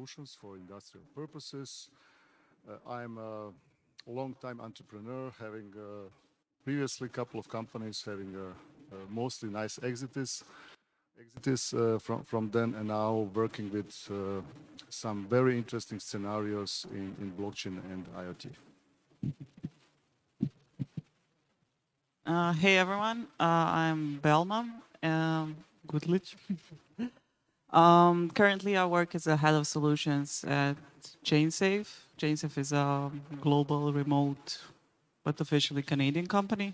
solutions for industrial purposes. I'm a long-time entrepreneur, having previously a couple of companies, having mostly nice exits from then, and now working with some very interesting scenarios in blockchain and IoT. Hey everyone, I'm Belma Gutlić. Currently I work as a head of solutions at Chainsafe. Chainsafe is a global remote but officially Canadian company.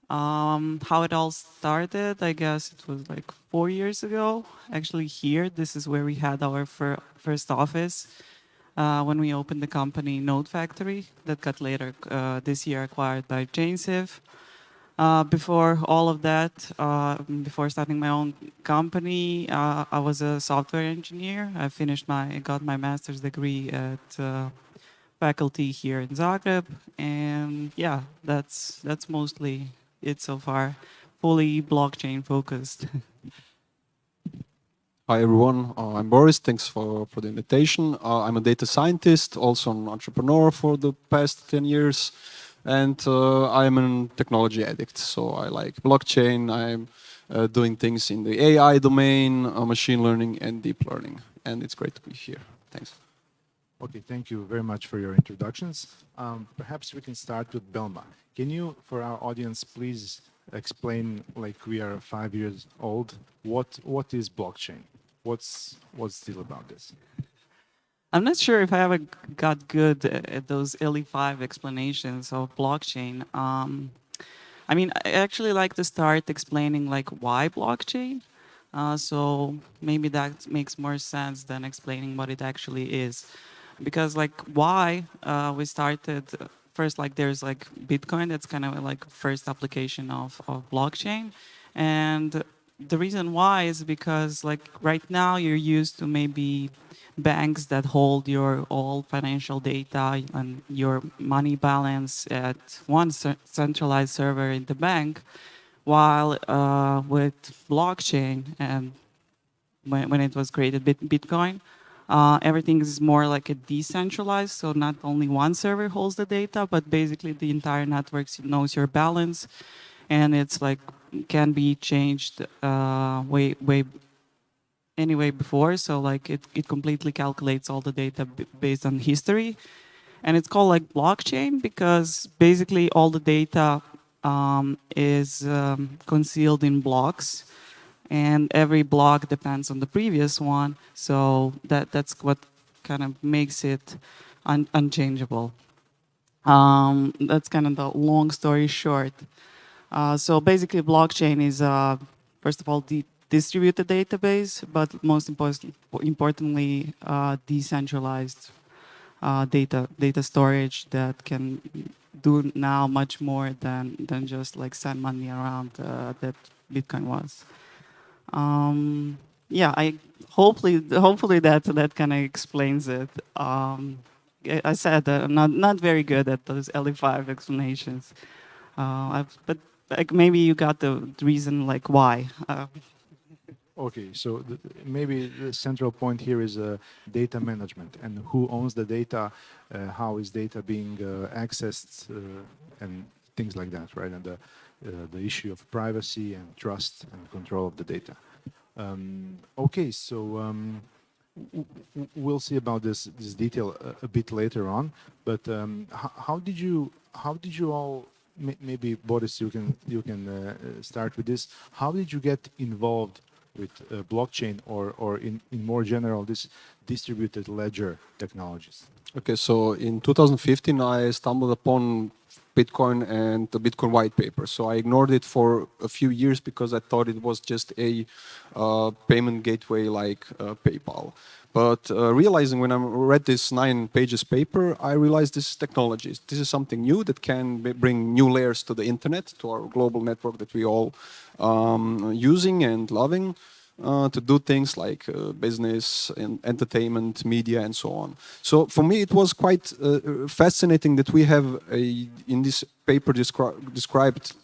How it all started, I guess it was like 4 years ago. Actually here, this is where we had our first office when we opened the company NodeFactory that got later this year acquired by Chainsafe. Before all of that, before starting my own company, I was a software engineer. I got my master's degree at faculty here in Zagreb, and yeah, that's mostly it so far. Fully blockchain focused. Hi everyone, I'm Boris. Thanks for the invitation. I'm a data scientist, also an entrepreneur for the past 10 years. And I'm a technology addict, so I like blockchain. I'm doing things in the AI domain, machine learning and deep learning. And it's great to be here. Thanks. Okay, thank you very much for your introductions. Perhaps we can start with Belma. Can you, for our audience, please explain, like we are 5 years old, what is blockchain? What's the deal about this? I'm not sure if I ever got good at those early 5 explanations of blockchain. I mean, I actually like to start explaining like why blockchain. So maybe that makes more sense than explaining what it actually is. Because like why we started first, like there's like Bitcoin, that's kind of like first application of blockchain. And the reason why is because like right now you're used to maybe banks that hold your all financial data and your money balance at one centralized server in the bank, while with blockchain and when it was created, Bitcoin, everything is more like a decentralized. So not only one server holds the data, but basically the entire network knows your balance, and it's like can be changed anyway before. So like it completely calculates all the data based on history, and it's called like blockchain because basically all the data is concealed in blocks, and every block depends on the previous one. So that's what kind of makes it unchangeable. That's kind of the long story short. So basically blockchain is first of all the distributed database, but most importantly decentralized data storage that can do now much more than just like send money around that Bitcoin was. Yeah, hopefully that kind of explains it. I said I'm not very good at those LE5 explanations, but like maybe you got the reason like why. Okay, so maybe the central point here is data management and who owns the data, how is data being accessed, and things like that, right? And the issue of privacy and trust and control of the data. Okay, so we'll see about this detail a bit later on. But how did you all? Maybe Boris, you can start with this. How did you get involved with blockchain or in more general this distributed ledger technologies? Okay, so in 2015 I stumbled upon Bitcoin and the Bitcoin white paper. So I ignored it for a few years because I thought it was just a payment gateway like PayPal. But realizing when I read this 9 pages paper, I realized this is technology. This is something new that can bring new layers to the internet, to our global network that we all using and loving. To do things like business and entertainment, media, and so on. So for me, it was quite fascinating that we have in this paper described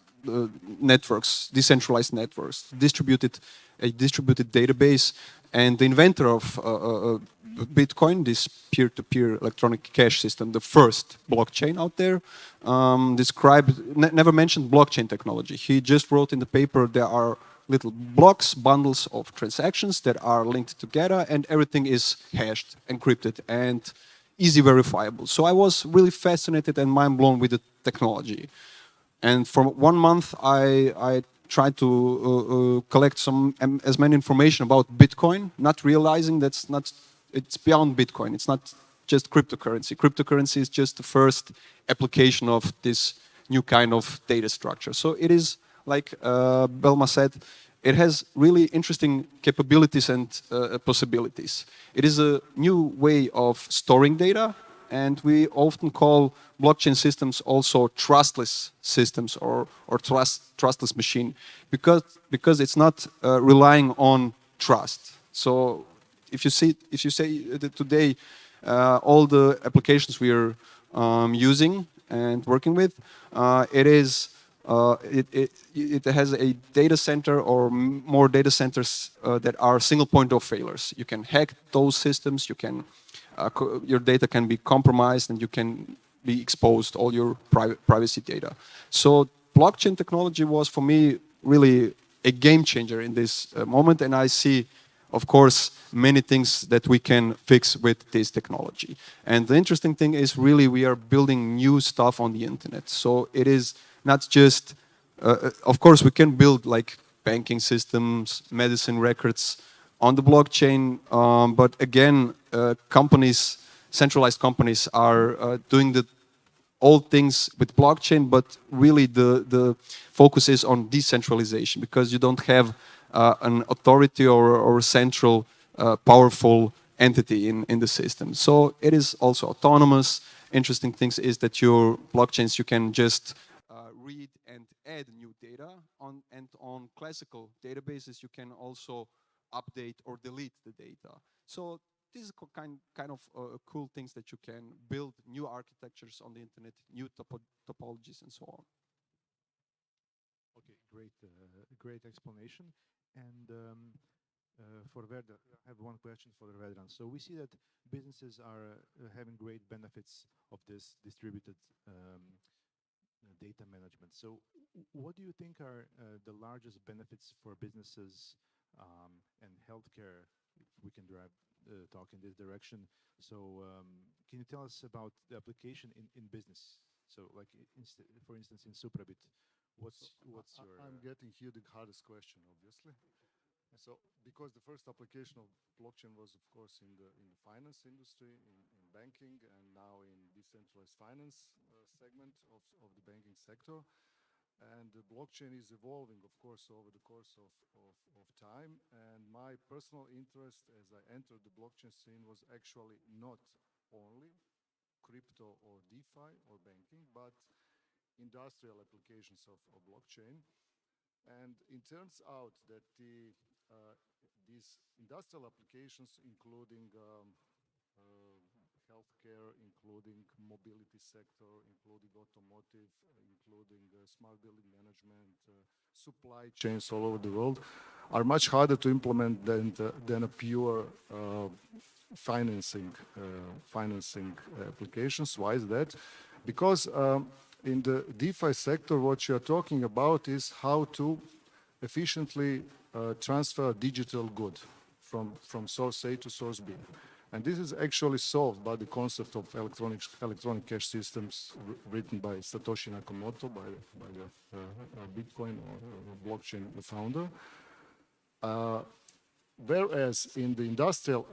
networks, decentralized networks, a distributed database, And the inventor of Bitcoin, this peer-to-peer electronic cash system, the first blockchain out there, never mentioned blockchain technology. He just wrote in the paper there are little blocks, bundles of transactions that are linked together, and everything is hashed, encrypted, and easy verifiable. So I was really fascinated and mind blown with the technology. And for 1 month, I tried to collect as many information about Bitcoin, not realizing it's beyond Bitcoin. It's not just cryptocurrency. Cryptocurrency is just the first application of this new kind of data structure. So it is, like Belma said, it has really interesting capabilities and possibilities. It is a new way of storing data, and we often call blockchain systems also trustless systems or trustless machine, because it's not relying on trust. So if you say that today all the applications we are using and working with, it has a data center or more data centers that are single point of failures. You can hack those systems. Your data can be compromised, and you can be exposed all your privacy data. So blockchain technology was for me really a game changer in this moment, and I see, of course, many things that we can fix with this technology. And the interesting thing is really we are building new stuff on the internet. So it is not just, of course, we can build like banking systems, medicine records on the blockchain, but again, centralized companies are doing all things with blockchain, but really the focus is on decentralization, because you don't have an authority or central powerful entity in the system. So it is also autonomous. Interesting things is that your blockchains, you can just read and add new data and on classical databases you can also update or delete the data. So this is kind of cool things that you can build new architectures on the internet, new topologies and so on. Okay, great explanation. And for Vedran, I have one question for Vedran. So we see that businesses are having great benefits of this distributed data management. So what do you think are the largest benefits for businesses and healthcare, if we can talk in this direction? So can you tell us about the application in business? So like, for instance, in Suprabit, what's your... I'm getting here the hardest question, obviously. So, because the first application of blockchain was, of course, in the finance industry, in banking, and now in decentralized finance segment of the banking sector. And the blockchain is evolving, of course, over the course of time. And my personal interest as I entered the blockchain scene was actually not only crypto or DeFi or banking, but industrial applications of blockchain. And it turns out that these industrial applications, including healthcare, including mobility sector, including automotive, including smart building management, supply chains all over the world, are much harder to implement than a pure financing applications. Why is that? Because in the DeFi sector, what you're talking about is how to efficiently transfer digital good from source A to source B. And this is actually solved by the concept of electronic cash systems written by Satoshi Nakamoto, by the Bitcoin or blockchain founder. Whereas in the industrial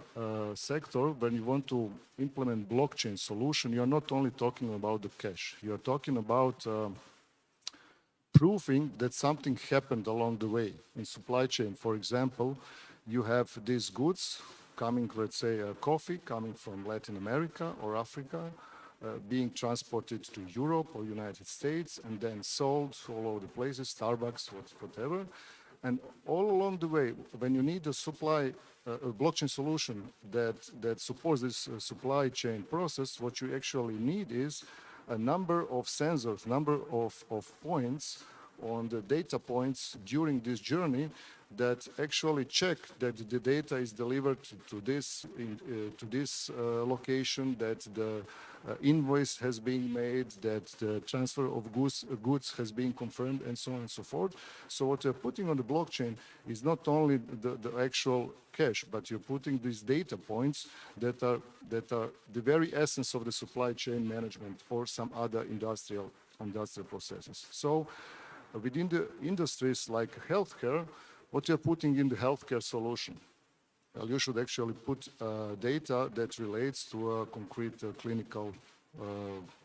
sector, when you want to implement blockchain solution, you're not only talking about the cash, you're talking about proving that something happened along the way. In supply chain, for example, you have these goods coming, let's say, coffee coming from Latin America or Africa, being transported to Europe or United States, and then sold all over the places, Starbucks, whatever. And all along the way, when you need a blockchain solution that supports this supply chain process, what you actually need is a number of sensors, number of points on the data points during this journey that actually check that the data is delivered to this location, that the invoice has been made, that the transfer of goods has been confirmed, and so on and so forth. So what you're putting on the blockchain is not only the actual cash, but you're putting these data points that are the very essence of the supply chain management or some other industrial processes. So within the industries like healthcare, what you're putting in the healthcare solution, well, you should actually put data that relates to a concrete clinical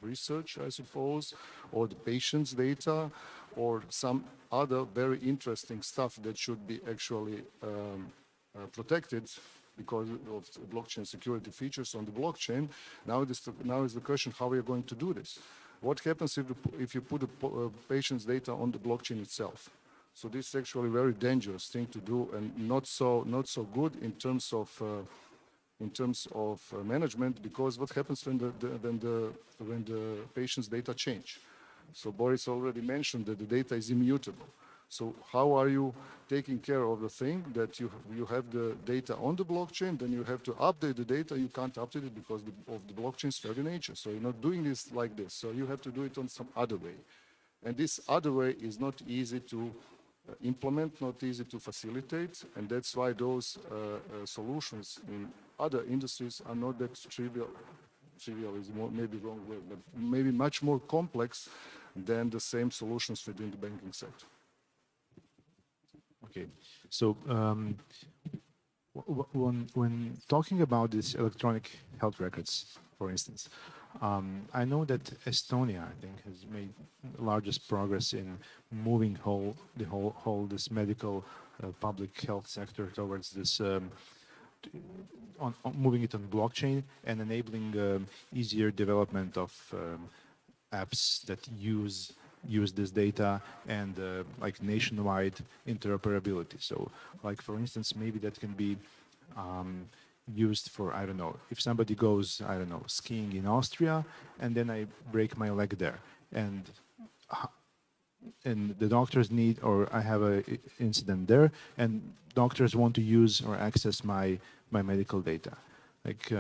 research, I suppose, or the patient's data, or some other very interesting stuff that should be actually protected because of blockchain security features on the blockchain. Now is the question, how are you going to do this? What happens if you put a patient's data on the blockchain itself? So this is actually a very dangerous thing to do, and not so good in terms of management, because what happens when the patient's data change? So Boris already mentioned that the data is immutable. So how are you taking care of the thing that you have the data on the blockchain, then you have to update the data. You can't update it because of the blockchain's very nature. So you're not doing this like this. So you have to do it on some other way. And this other way is not easy to implement, not easy to facilitate. And that's why those solutions in other industries are not that trivial. Trivial is maybe wrong word, but maybe much more complex than the same solutions within the banking sector. Okay, so when talking about these electronic health records, for instance, I know that Estonia, I think, has made the largest progress in moving this medical public health sector towards this, moving it on blockchain and enabling easier development of apps that use this data and like nationwide interoperability. So like, for instance, maybe that can be used for, I don't know, if somebody goes, I don't know, skiing in Austria, and then I break my leg there, and the doctors need, or I have a incident there, and doctors want to use or access my medical data. Like,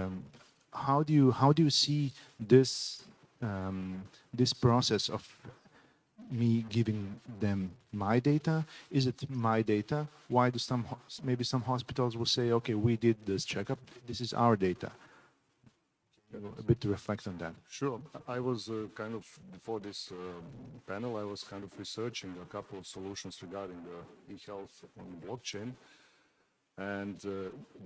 how do you see this this process of me giving them my data? Is it my data? Why do maybe some hospitals will say, okay, we did this checkup, this is our data? A bit to reflect on that. Sure. I was kind of, before this panel, I was kind of researching a couple of solutions regarding the e-health on blockchain. And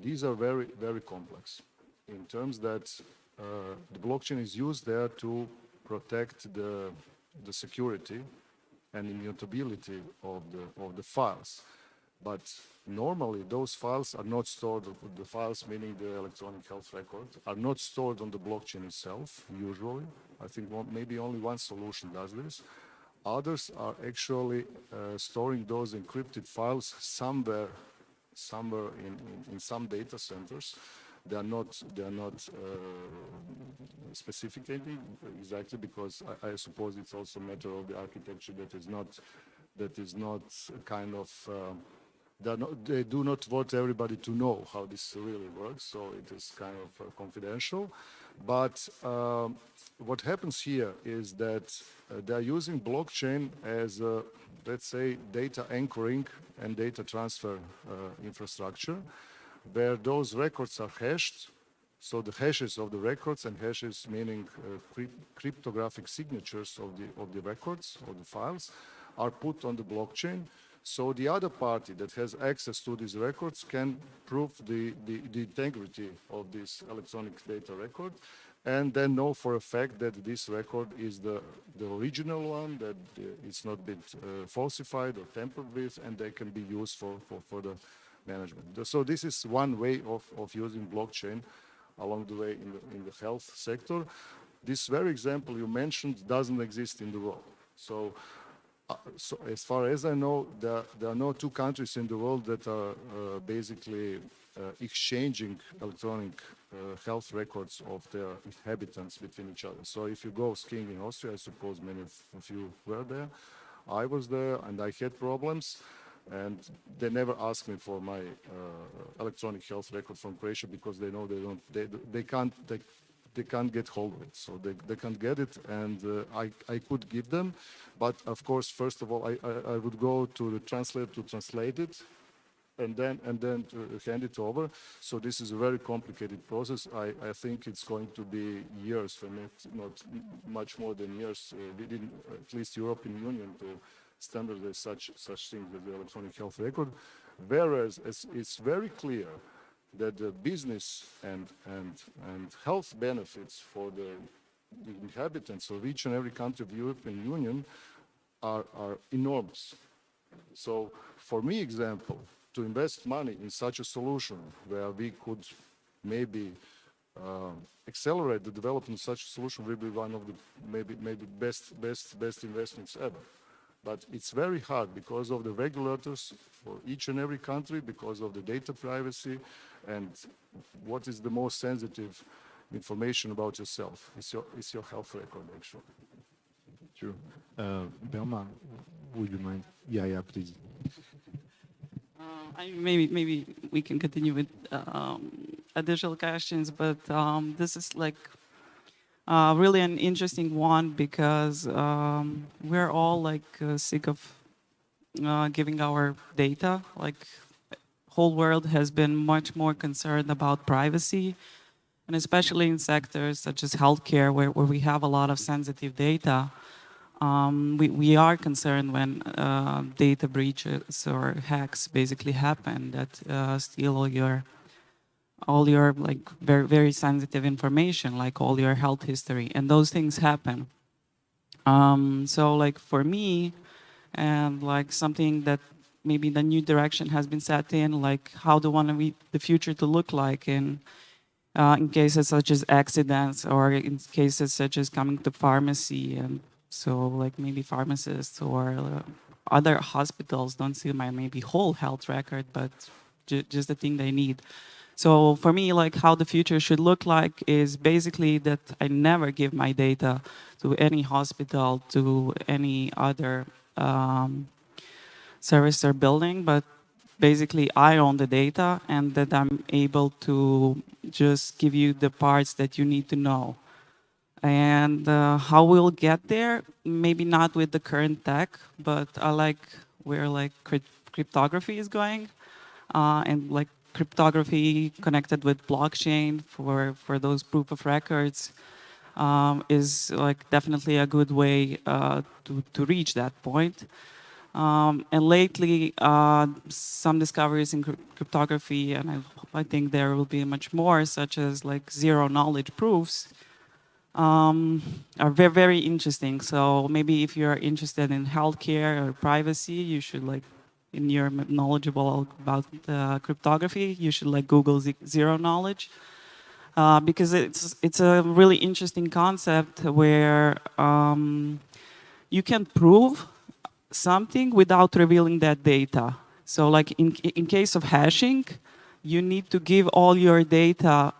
these are very, very complex in terms that the blockchain is used there to protect the security and immutability of the files. But normally those files are not stored, the files meaning the electronic health record, are not stored on the blockchain itself, usually. I think maybe only one solution does this. Others are actually storing those encrypted files somewhere in some data centers. They are not specificating exactly, because I suppose it's also a matter of the architecture that is not kind of they do not want everybody to know how this really works, so it is kind of confidential. But what happens here is that they are using blockchain as a, let's say, data anchoring and data transfer infrastructure, where those records are hashed. So the hashes of the records, and hashes meaning cryptographic signatures of the records, of the files, are put on the blockchain. So the other party that has access to these records can prove the integrity of this electronic data record, and then know for a fact that this record is the original one, that it's not been falsified or tampered with, and they can be used for the management. So this is one way of using blockchain along the way in the health sector. This very example you mentioned doesn't exist in the world. So as far as I know, there are no two countries in the world that are basically exchanging electronic health records of their inhabitants between each other. So if you go skiing in Austria, I suppose many of you were there. I was there and I had problems. And they never ask me for my electronic health record from Croatia because they know they can't get hold of it, so they can't get it, and I could give them, but of course, first of all, I would go to the translator to translate it, and then to hand it over. So this is a very complicated process. I think it's going to be years, for me, not much more than years, within at least European Union to standardize such things as the electronic health record. Whereas it's very clear that the business and health benefits for the inhabitants of each and every country of the European Union are enormous. So for me, example, to invest money in such a solution where we could maybe accelerate the development of such a solution will be one of the maybe best investments ever. But it's very hard because of the regulators for each and every country, because of the data privacy, and what is the most sensitive information about yourself is your health record, actually. True. Belma, would you mind? Yeah, please. Maybe we can continue with additional questions, but this is like really an interesting one because we're all like sick of giving our data. Like, whole world has been much more concerned about privacy, and especially in sectors such as healthcare, where we have a lot of sensitive data. We are concerned when data breaches or hacks basically happen that steal all your like very sensitive information, like all your health history, and those things happen. So like for me, and like something that maybe the new direction has been set in, like how do we want the future to look like in cases such as accidents or in cases such as coming to pharmacy. And so like maybe pharmacists or other hospitals don't see my maybe whole health record, but just the thing they need. So for me, like how the future should look like is basically that I never give my data to any hospital, to any other service or building, but basically I own the data, and that I'm able to just give you the parts that you need to know. And how we'll get there, maybe not with the current tech, but I like where like cryptography is going, and like cryptography connected with blockchain for those proof of records is like definitely a good way to reach that point. And lately, some discoveries in cryptography, and I think there will be much more, such as like zero knowledge proofs, are very interesting. So maybe if you're interested in healthcare or privacy, you should like, and you're knowledgeable about cryptography, you should like Google zero knowledge, because it's a really interesting concept where you can prove something without revealing that data. So like in case of hashing, you need to give all your data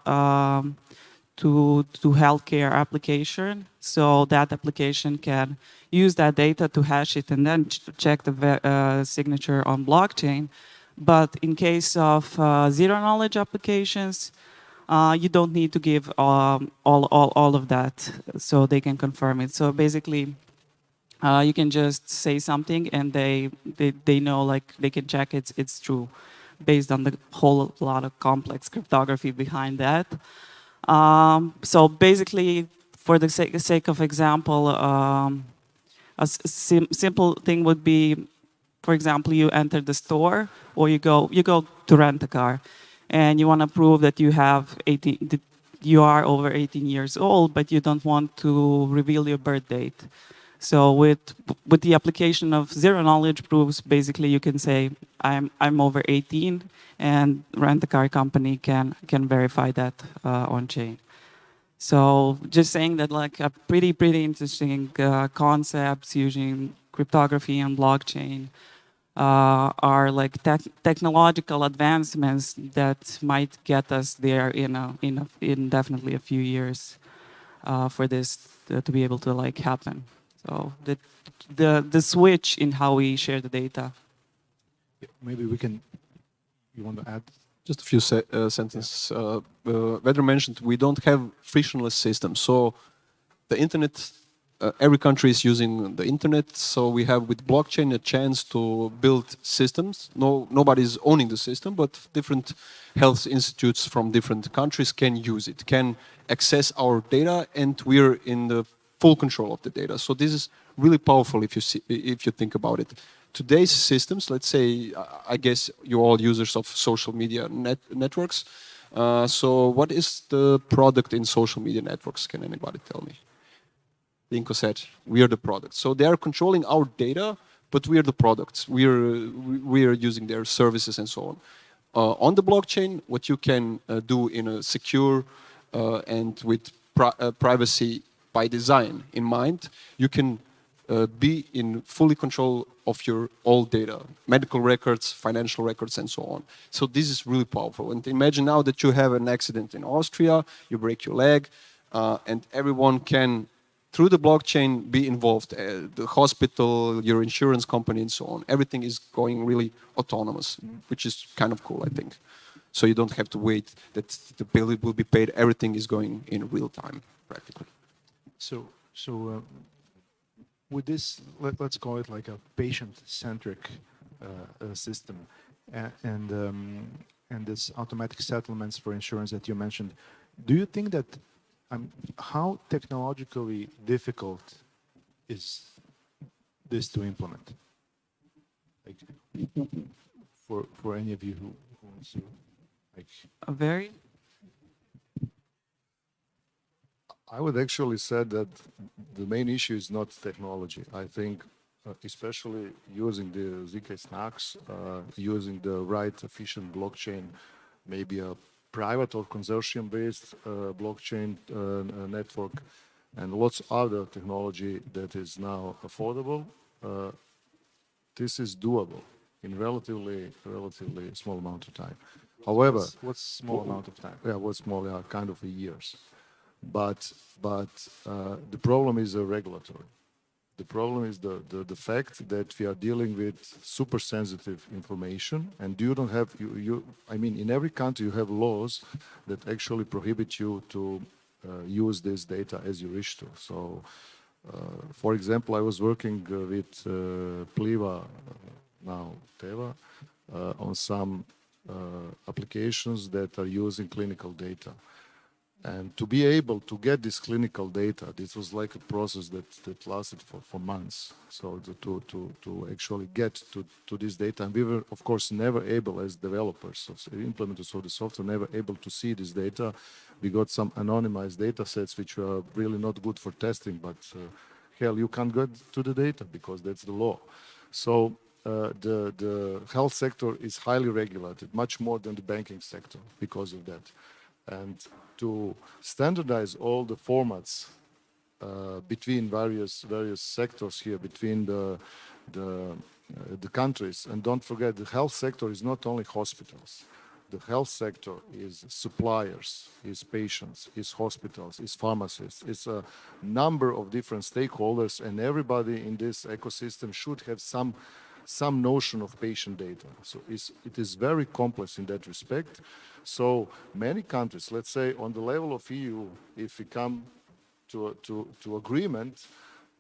to healthcare application, so that application can use that data to hash it and then check the signature on blockchain. But in case of zero knowledge applications, you don't need to give all of that, so they can confirm it. So basically, you can just say something, and they know, like they can check it's true, based on the whole lot of complex cryptography behind that. So basically, for the sake of example, a simple thing would be, for example, you enter the store, or you go to rent a car, and you want to prove that you are over 18 years old, but you don't want to reveal your birth date. So with the application of zero knowledge proofs, basically you can say I'm over 18, and rent-a-car company can verify that on chain. So just saying that, like a pretty interesting concepts using cryptography and blockchain are like technological advancements that might get us there in definitely a few years for this to be able to like happen. So the switch in how we share the data. Maybe we can. You want to add? Just a few sentences. Vedra mentioned we don't have frictionless systems. So the internet, every country is using the internet. So we have with blockchain a chance to build systems. Nobody's owning the system, but different health institutes from different countries can use it, can access our data, and we're in the full control of the data. So this is really powerful if you think about it. Today's systems, let's say, I guess you're all users of social media networks. So what is the product in social media networks? Can anybody tell me? Linko said, we are the product. So they are controlling our data, but we are the products. We are using their services and so on. On the blockchain, what you can do in a secure and with privacy by design in mind, you can be in fully control of your all data, medical records, financial records, and so on. So this is really powerful. And imagine now that you have an accident in Austria, you break your leg, and everyone can, through the blockchain, be involved. The hospital, your insurance company, and so on. Everything is going really autonomous, which is kind of cool, I think. So you don't have to wait that the bill will be paid. Everything is going in real time, practically. So with this, let's call it like a patient-centric system, and this automatic settlements for insurance that you mentioned. Do you think that how technologically difficult is this to implement? Like, for any of you who wants to, like, A very I would actually say that the main issue is not technology. I think, especially using the ZK snacks, using the right efficient blockchain, maybe a private or consortium-based blockchain network, and lots of other technology that is now affordable. This is doable in relatively small amount of time. However, what's small amount of time? Yeah, what's small? Yeah, kind of years. But the problem is regulatory. The problem is the fact that we are dealing with super sensitive information, and you don't have I mean, in every country you have laws that actually prohibit you to use this data as you wish to. So, for example, I was working with Pliva, now Teva, on some applications that are using clinical data. And to be able to get this clinical data, this was like a process that lasted for months. So to actually get to this data, and we were, of course, never able as developers, implementers of the software, never able to see this data. We got some anonymized data sets, which were really not good for testing, but hell, you can't get to the data because that's the law. So the health sector is highly regulated, much more than the banking sector because of that. And to standardize all the formats between various sectors here, between the countries, and don't forget the health sector is not only hospitals. The health sector is suppliers, is patients, is hospitals, is pharmacists. It's a number of different stakeholders, and everybody in this ecosystem should have some notion of patient data. So it is very complex in that respect. So many countries, let's say on the level of EU, if we come to agreement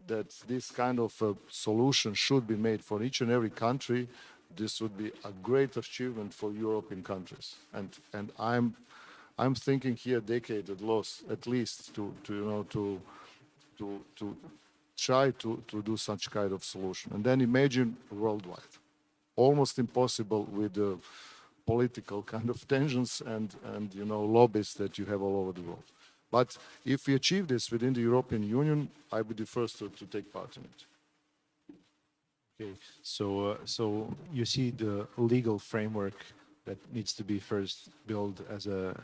that this kind of a solution should be made for each and every country, this would be a great achievement for European countries. And I'm thinking here a decade at least to try to do such kind of solution. And then imagine worldwide. Almost impossible with the political kind of tensions and lobbies that you have all over the world. But if we achieve this within the European Union, I would be first to take part in it. Okay, so you see the legal framework that needs to be first built as a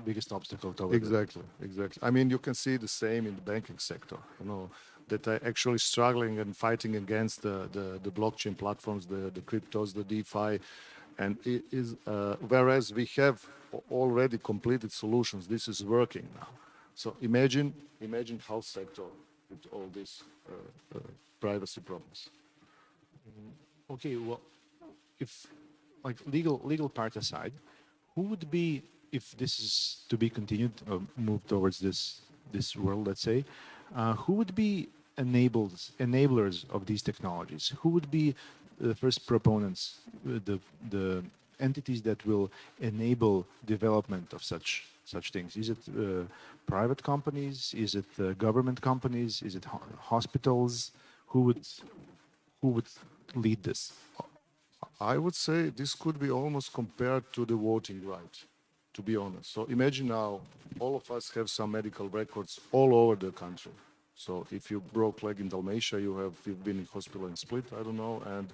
biggest obstacle to Exactly. I mean, you can see the same in the banking sector. That are actually struggling and fighting against the blockchain platforms, the cryptos, the DeFi, and it is whereas we have already completed solutions. This is working now. So imagine health sector with all these privacy problems. Okay, well, if like legal part aside, who would be, if this is to be continued or move towards this world, let's say, who would be enablers of these technologies? Who would be the first proponents, the entities that will enable development of such things? Is it private companies? Is it government companies? Is it hospitals? Who would lead this? I would say this could be almost compared to the voting right, to be honest. So imagine now, all of us have some medical records all over the country. So if you broke leg in Dalmatia, you've been in hospital in Split, I don't know, and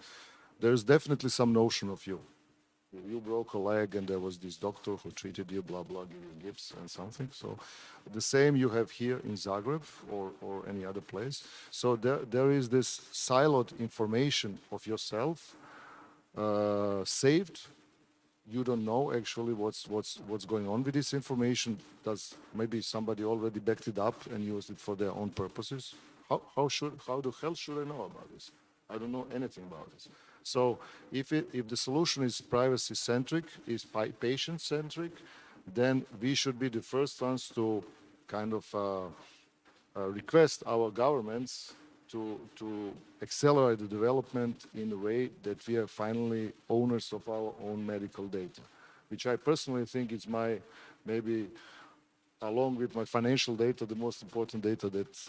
there's definitely some notion of you. You broke a leg and there was this doctor who treated you, blah, blah, give you gifts and something. So the same you have here in Zagreb or any other place. So there is this siloed information of yourself saved. You don't know actually what's going on with this information. Does maybe somebody already backed it up and used it for their own purposes? How the hell should I know about this? I don't know anything about this. So if the solution is privacy centric, is patient centric, then we should be the first ones to kind of request our governments to accelerate the development in a way that we are finally owners of our own medical data, which I personally think is maybe along with my financial data, the most important data that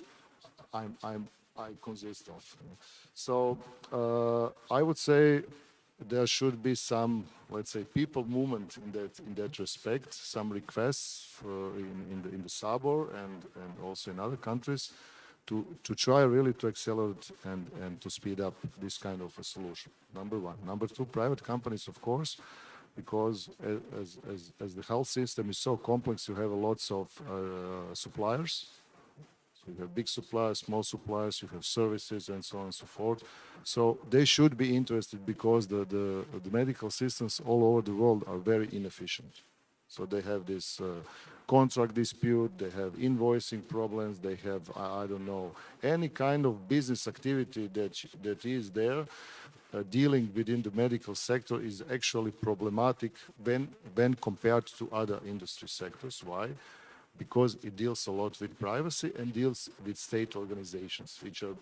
I consist of. So I would say there should be some, let's say, people movement in that respect, some requests in the SABOR and also in other countries to try really to accelerate and to speed up this kind of a solution. Number one. Number two, private companies, of course, because as the health system is so complex, you have lots of suppliers. So you have big suppliers, small suppliers, you have services and so on and so forth. So they should be interested because the medical systems all over the world are very inefficient. So they have this contract dispute, they have invoicing problems, they have, I don't know, any kind of business activity that is there dealing within the medical sector is actually problematic when compared to other industry sectors. Why? Because it deals a lot with privacy and deals with state organizations, which are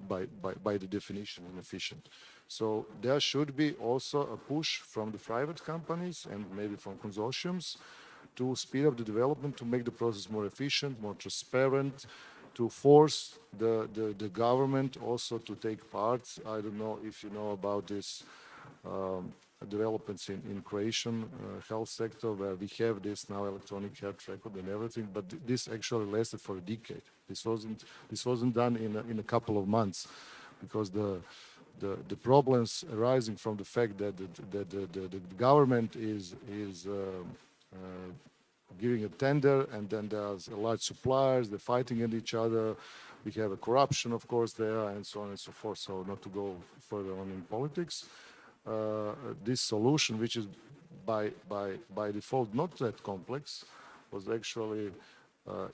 by the definition inefficient. So there should be also a push from the private companies and maybe from consortiums to speed up the development, to make the process more efficient, more transparent, to force the government also to take part. I don't know if you know about this developments in Croatian health sector, where we have this now electronic health record and everything, but this actually lasted for a decade. This wasn't done in a couple of months, because the problems arising from the fact that the government is giving a tender, and then there's a large suppliers, they're fighting at each other. We have a corruption, of course, there, and so on and so forth. So not to go further on in politics. This solution, which is by default not that complex, was actually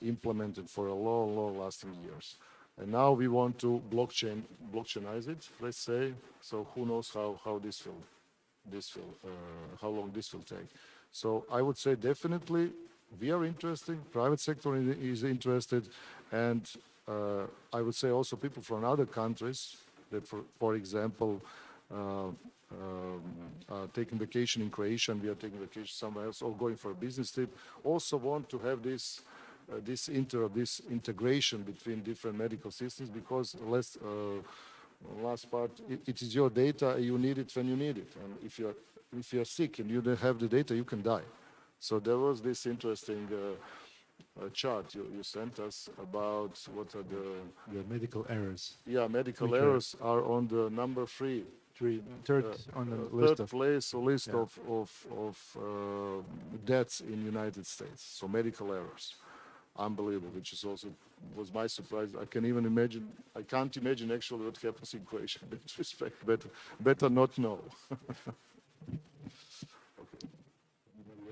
implemented for a long lasting years. And now we want to blockchainize it, let's say. So who knows how this will how long this will take. So I would say definitely we are interested, private sector is interested, and I would say also people from other countries that, for example, taking vacation in Croatia and we are taking vacation somewhere else, or going for a business trip, also want to have this integration between different medical systems, because last part, it is your data, you need it when you need it, and if you're sick and you don't have the data, you can die. So there was this interesting chart you sent us about what are the medical errors. Yeah, medical errors are on the number third on the list of deaths in United States. So medical errors, unbelievable, which is also was my surprise. I can't imagine actually what happens in Croatia in that respect. Better not know.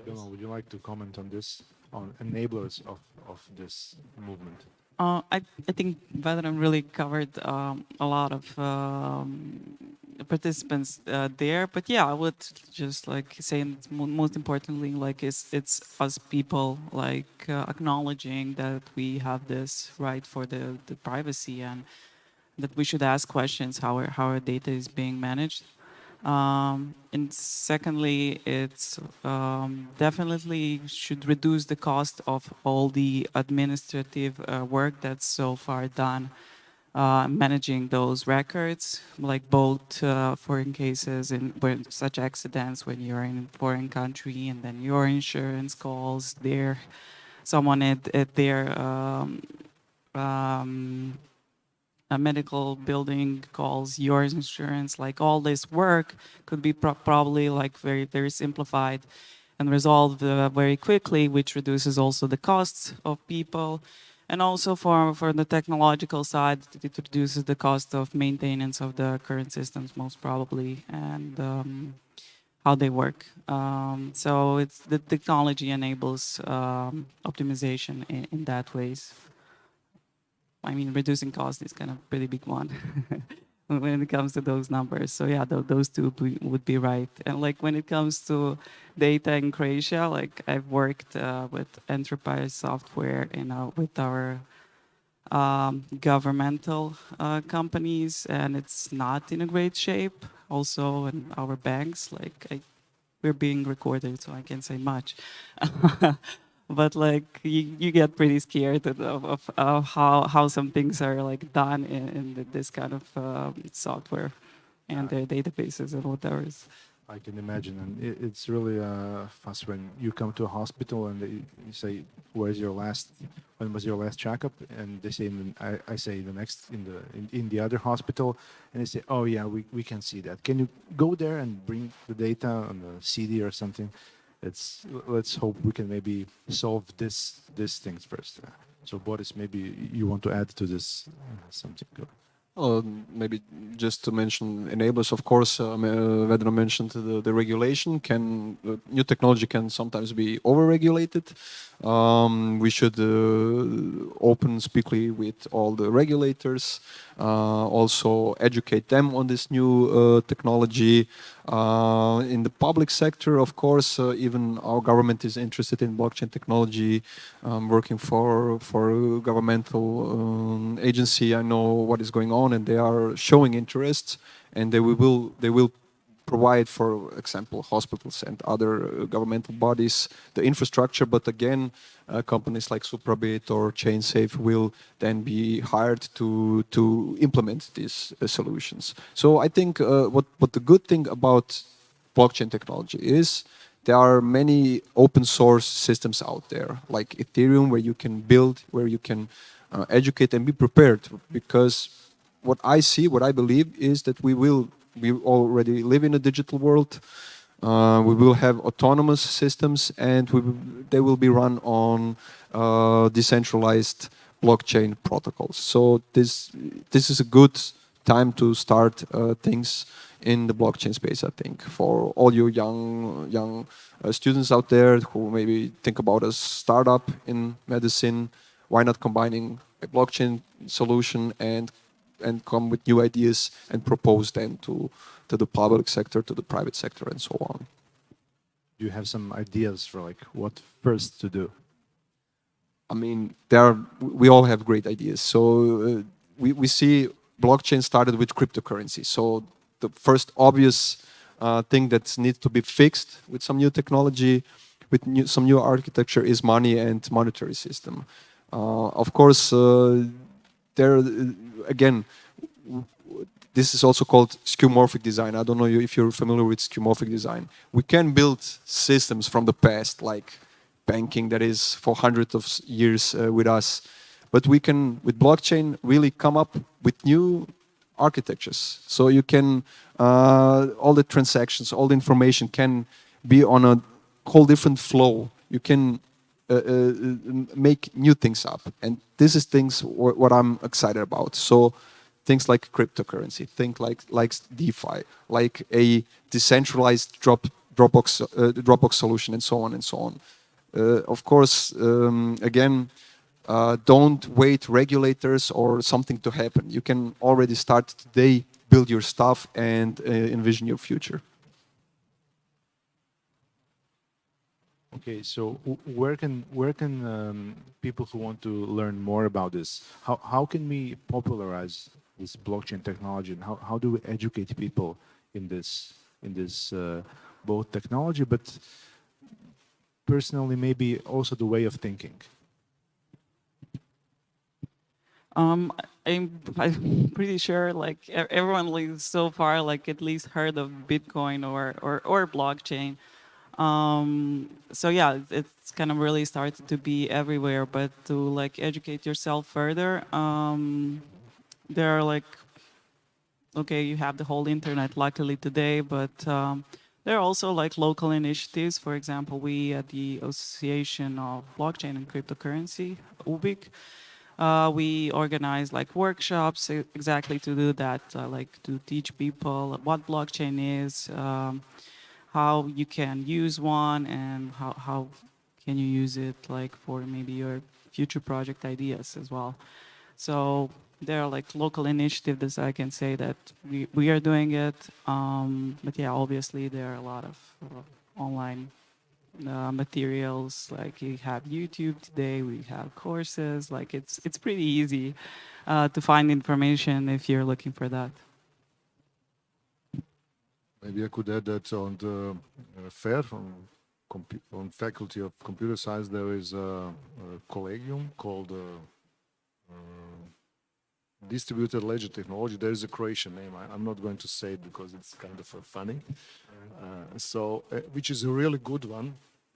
Belma, would you like to comment on this, on enablers of this movement? I think Vedran really covered a lot of participants there. But yeah, I would just like say most importantly, like it's us people like acknowledging that we have this right for the privacy and that we should ask questions how our data is being managed. And secondly, it's definitely should reduce the cost of all the administrative work that's so far done managing those records, like both foreign cases and when such accidents when you're in a foreign country and then your insurance calls their someone at their um, a medical building calls yours insurance, like all this work could be probably like very simplified and resolved very quickly, which reduces also the costs of people. And also for the technological side, it reduces the cost of maintenance of the current systems most probably, and how they work. So it's the technology enables optimization in that ways. I mean, reducing cost is kind of a pretty big one when it comes to those numbers. So yeah, those two would be right. And like when it comes to data in Croatia, like I've worked with enterprise software, with our governmental companies, and it's not in a great shape. Also, in our banks, like we're being recorded, so I can't say much. But like you get pretty scared of how some things are like done in this kind of software and their databases and whatever. I can imagine, and it's really fast when you come to a hospital and you say, when was your last checkup? And they say, I say the next in the other hospital, and they say, oh yeah, we can see that. Can you go there and bring the data on the CD or something? Let's hope we can maybe solve this things first. So Boris, maybe you want to add to this something. Maybe just to mention enablers, of course, Vedran mentioned the regulation. New technology can sometimes be over-regulated. We should open speakly with all the regulators, also educate them on this new technology. In the public sector, of course, even our government is interested in blockchain technology. Working for a governmental agency, I know what is going on, and they are showing interest, and they will provide, for example, hospitals and other governmental bodies the infrastructure. But again, companies like Suprabit or Chainsafe will then be hired to implement these solutions. So I think what the good thing about blockchain technology is there are many open source systems out there, like Ethereum, where you can build, where you can educate and be prepared. Because what I believe is that we already live in a digital world. We will have autonomous systems, and they will be run on decentralized blockchain protocols. So this is a good time to start things in the blockchain space, I think, for all you young students out there who maybe think about a startup in medicine. Why not combining a blockchain solution and come with new ideas and propose them to the public sector, to the private sector, and so on. Do you have some ideas for like what first to do? I mean, we all have great ideas. So we see blockchain started with cryptocurrency. So the first obvious thing that needs to be fixed with some new technology, with some new architecture, is money and monetary system. Of course, again, this is also called skeuomorphic design. I don't know if you're familiar with skeuomorphic design. We can build systems from the past, like banking, that is for hundreds of years with us. But we can, with blockchain, really come up with new architectures. So you can, all the transactions, all the information can be on a whole different flow. You can make new things up. And this is what I'm excited about. So things like cryptocurrency, things like DeFi, like a decentralized Dropbox solution, and so on and so on. Of course, again, don't wait regulators or something to happen. You can already start today build your stuff and envision your future. Okay, so where can people who want to learn more about this, how can we popularize this blockchain technology, and how do we educate people in this both technology, but personally maybe also the way of thinking? I'm pretty sure like everyone like so far like at least heard of Bitcoin or blockchain. So yeah, it's kind of really started to be everywhere. But to like educate yourself further, there are like, okay, you have the whole internet luckily today, but there are also like local initiatives. For example, we at the Association of Blockchain and Cryptocurrency, UBIC, we organize like workshops exactly to do that, like to teach people what blockchain is, how you can use one, and how can you use it like for maybe your future project ideas as well. So there are like local initiatives I can say that we are doing it. But yeah, obviously there are a lot of online materials. Like you have YouTube today, we have courses. Like it's pretty easy to find information if you're looking for that. Maybe I could add that on the FAIR, on Faculty of Computer Science, there is a collegium called Distributed Ledger Technology. There is a Croatian name. I'm not going to say it because it's kind of funny. Which is a really good one,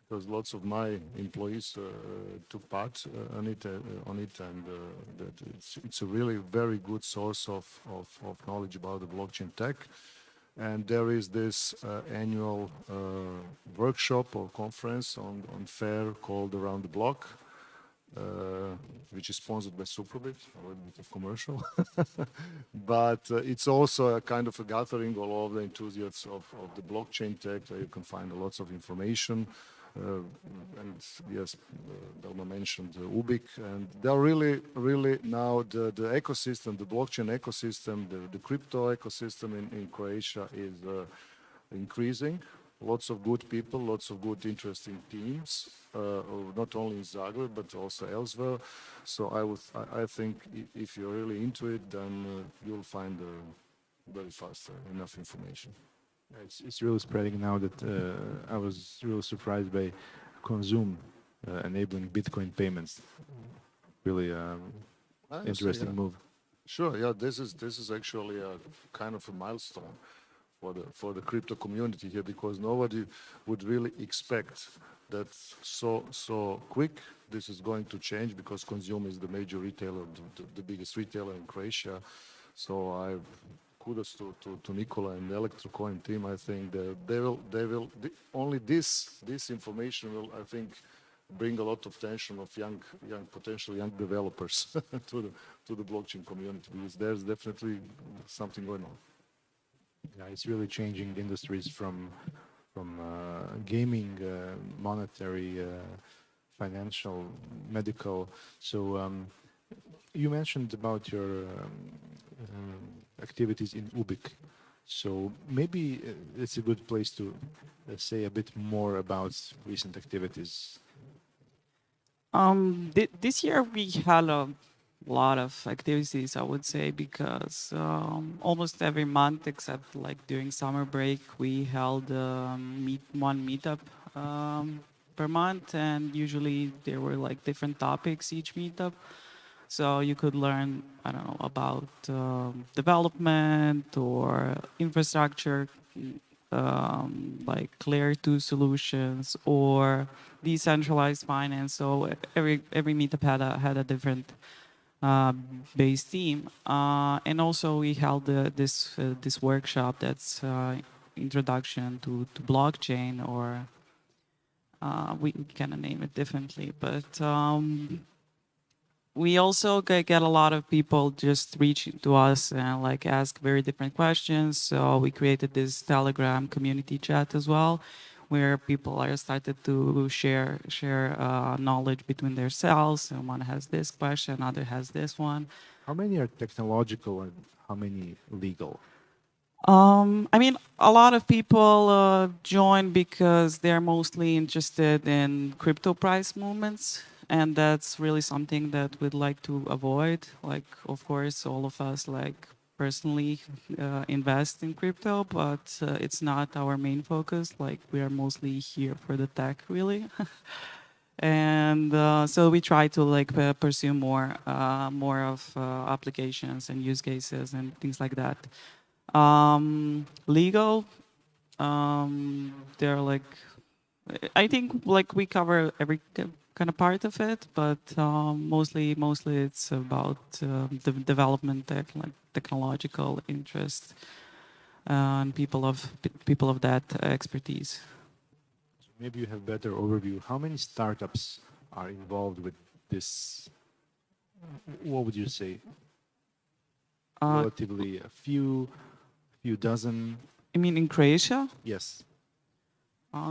because lots of my employees took part on it, and it's a really very good source of knowledge about the blockchain tech. And there is this annual workshop or conference on FAIR called Around the Block, which is sponsored by Superbit, a little bit of commercial. But it's also a kind of a gathering all of the enthusiasts of the blockchain tech, where you can find lots of information. And yes, Belma mentioned UBIC, and they're really now the ecosystem, the blockchain ecosystem, the crypto ecosystem in Croatia is increasing. Lots of good people, lots of good interesting teams, not only in Zagreb but also elsewhere. So I think if you're really into it, then you'll find very fast enough information. It's really spreading now. That I was really surprised by Consume enabling Bitcoin payments. Really interesting move. Sure, yeah, this is actually a kind of a milestone for the crypto community here, because nobody would really expect that so quick this is going to change, because Consume is the major retailer, the biggest retailer in Croatia. So kudos to Nikola and the Electrocoin team. I think only this information will, I think, bring a lot of attention of potential young developers to the blockchain community, because there's definitely something going on. Yeah, it's really changing industries from gaming, monetary, financial, medical. So you mentioned about your activities in UBIC. So maybe it's a good place to say a bit more about recent activities. This year we had a lot of activities, I would say, because almost every month, except like during summer break, we held one meetup per month, and usually there were like different topics each meetup. So you could learn, I don't know, about development or infrastructure, like Layer 2 solutions or decentralized finance. So every meetup had a different base theme. And also we held this workshop that's introduction to blockchain, or we kind of name it differently, but we also get a lot of people just reaching to us and like ask very different questions. So we created this Telegram community chat as well, where people are started to share knowledge between themselves. And one has this question, other has this one. How many are technological and how many legal? I mean, a lot of people join because they're mostly interested in crypto price movements, and that's really something that we'd like to avoid. Like, of course, all of us like personally invest in crypto, but it's not our main focus. Like, we are mostly here for the tech, really. And so we try to like pursue more of applications and use cases and things like that. Legal, they're like, I think like we cover every kind of part of it, but mostly it's about the development, like technological interest, and people of that expertise. Maybe you have better overview. How many startups are involved with this? What would you say? Uh, Relatively a few dozen. I mean, in Croatia, Yes. I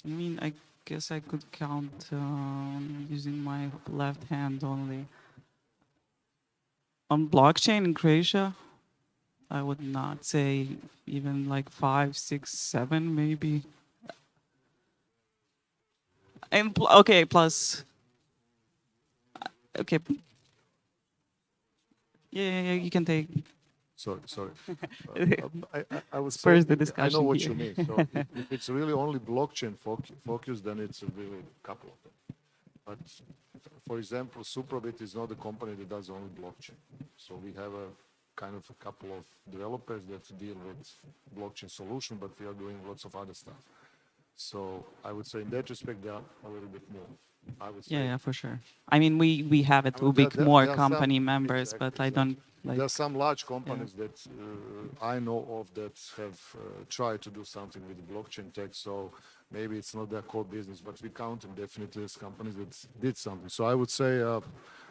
mean, I guess I could count using my left hand only. On blockchain in Croatia, I would not say even like 5, 6, 7, maybe. And okay, plus okay, yeah, you can take Sorry. I was spurs saying, the I discussion know what here. you mean. So if it's really only blockchain focused, then it's a really couple of them. But for example, Suprabit is not a company that does only blockchain. So we have a kind of a couple of developers that deal with blockchain solution, but we are doing lots of other stuff. So I would say in that respect, they are a little bit more. I would say. Yeah, for sure. I mean, we have it I mean, Ubik more there are some company members, but I don't like. There are some large companies that I know of that have tried to do something with blockchain tech. So maybe it's not their core business, but we count them definitely as companies that did something. So I would say,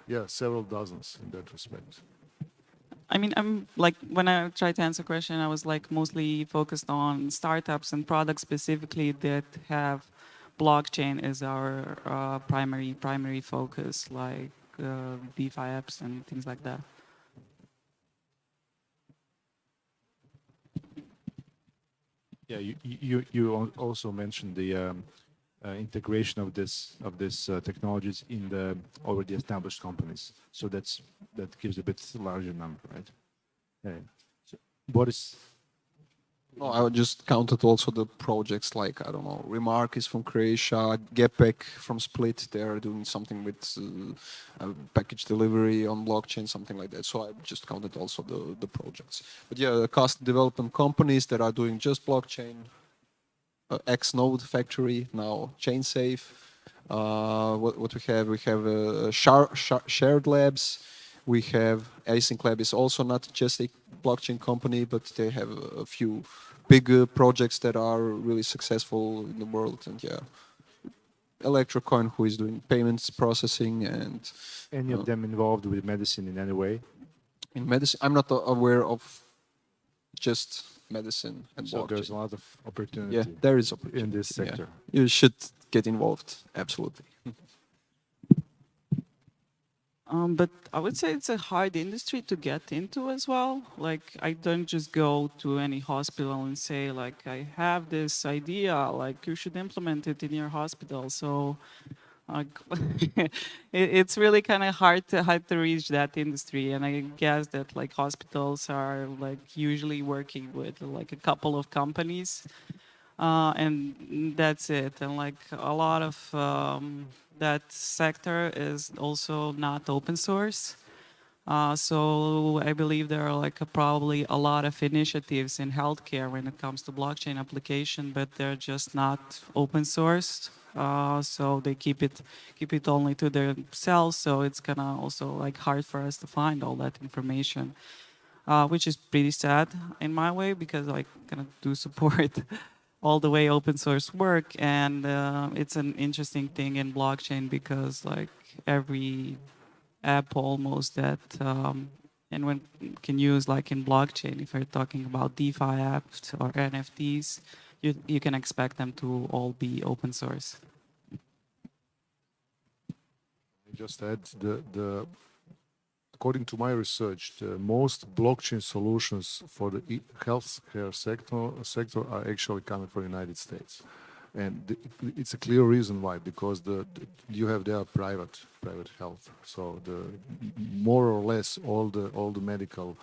yeah, several dozens in that respect. I mean, I'm like when I tried to answer the question, I was like mostly focused on startups and products specifically that have blockchain as our primary focus, like DeFi apps and things like that. Yeah, you also mentioned the integration of this technologies in the already established companies. So that gives a bit larger number, right? Yeah. So what is No, I would just counted also the projects like, I don't know, Remark is from Croatia, Gepek from Split, they are doing something with package delivery on blockchain, something like that. So I just counted also the projects. But yeah, the custom development companies that are doing just blockchain, NodeFactory, now Chainsafe. What we have shared labs. We have Async Lab is also not just a blockchain company, but they have a few big projects that are really successful in the world. And yeah, Electrocoin, who is doing payments processing, and any of them involved with medicine in any way? in medicine, I'm not aware of just medicine and So there's blockchain. a lot of opportunity Yeah, there is opportunity in this sector. Yeah. You should get involved, absolutely. But I would say it's a hard industry to get into as well. Like, I don't just go to any hospital and say, like, I have this idea, like, you should implement it in your hospital. So, like, it's really kind of hard to reach that industry. And I guess that like hospitals are like usually working with like a couple of companies, and that's it. And like a lot of that sector is also not open source. So I believe there are like probably a lot of initiatives in healthcare when it comes to blockchain application, but they're just not open sourced. So they keep it only to themselves. So it's kind of also like hard for us to find all that information, which is pretty sad in my way because I kind of do support all the way open source work, and it's an interesting thing in blockchain because like every app almost that anyone can use like in blockchain, if you're talking about DeFi apps or NFTs, you can expect them to all be open source. I just add the according to my research, the most blockchain solutions for the healthcare sector are actually coming from the United States. And it's a clear reason why, because you have their private health. So more or less all the medical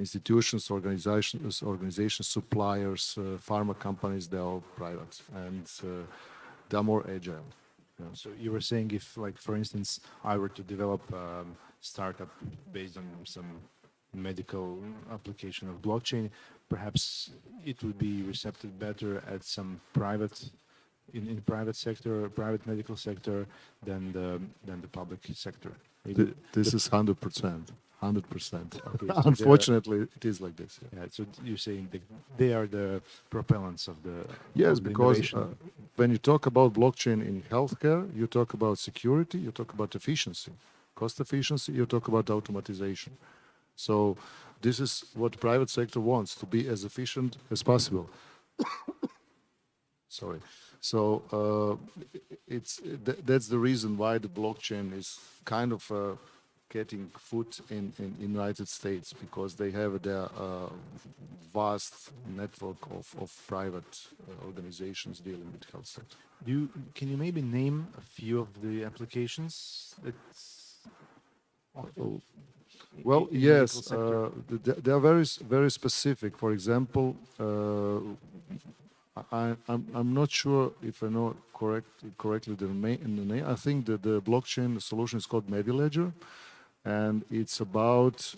institutions, organizations, suppliers, pharma companies, they're all private, and they're more agile. Yeah. So you were saying if, like, for instance, I were to develop a startup based on some medical application of blockchain, perhaps it would be received better at some private, in private sector, private medical sector than the public sector. This is 100%. 100%. Okay, so Unfortunately, it is like this. Yeah. Yeah, so you're saying that they are the propellants of the Yes, of the because innovation. when you talk about blockchain in healthcare, you talk about security, you talk about efficiency, cost efficiency, you talk about automatization. So this is what private sector wants, to be as efficient as possible. Sorry. So that's the reason why the blockchain is kind of getting foot in United States, because they have their vast network of private organizations dealing with health sector. Can you maybe name a few of the applications that? Well, in the yes, medical sector? they are very specific. For example, I'm not sure if I know correctly the name. I think that the blockchain solution is called MediLedger, and it's about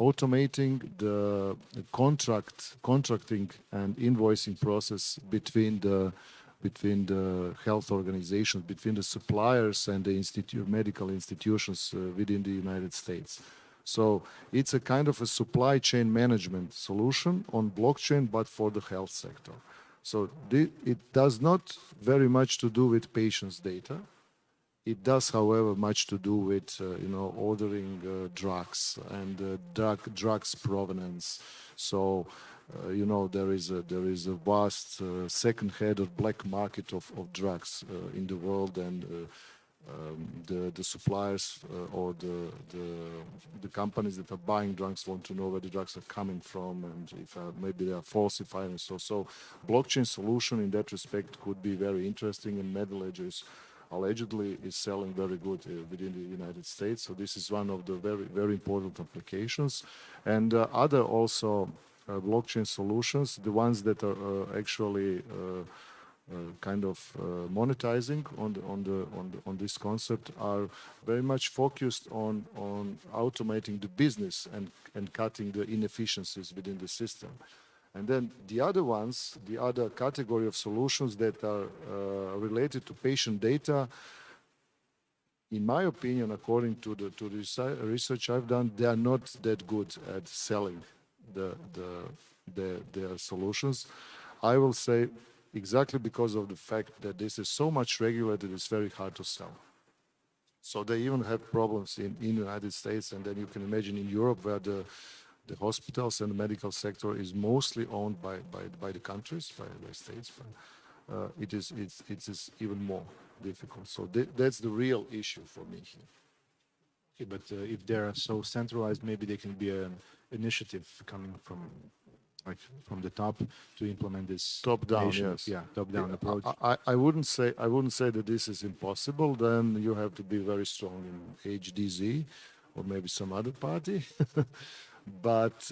automating the contracting and invoicing process between the health organizations, between the suppliers and the medical institutions within the United States. So it's a kind of a supply chain management solution on blockchain, but for the health sector. So it does not very much to do with patients' data. It does, however, much to do with ordering drugs and drugs provenance. So there is a vast second-hand black market of drugs in the world, and the suppliers or the companies that are buying drugs want to know where the drugs are coming from, and if maybe they are falsified and so blockchain solution in that respect could be very interesting, and MediLedger allegedly is selling very good within the United States. So this is one of the very important applications, and other also blockchain solutions, the ones that are actually kind of monetizing on this concept, are very much focused on automating the business and cutting the inefficiencies within the system. And then the other ones, the other category of solutions that are related to patient data, in my opinion, according to the research I've done, they are not that good at selling their solutions. I will say exactly because of the fact that this is so much regulated, it's very hard to sell. So they even have problems in the United States, and then you can imagine in Europe, where the hospitals and the medical sector is mostly owned by the countries, by states. It is even more difficult. So that's the real issue for me here. Okay, but if they're so centralized, maybe they can be an initiative coming from the top to implement this Top-down, yes. Yeah, top-down approach. I wouldn't say that this is impossible. Then you have to be very strong in HDZ or maybe some other party. But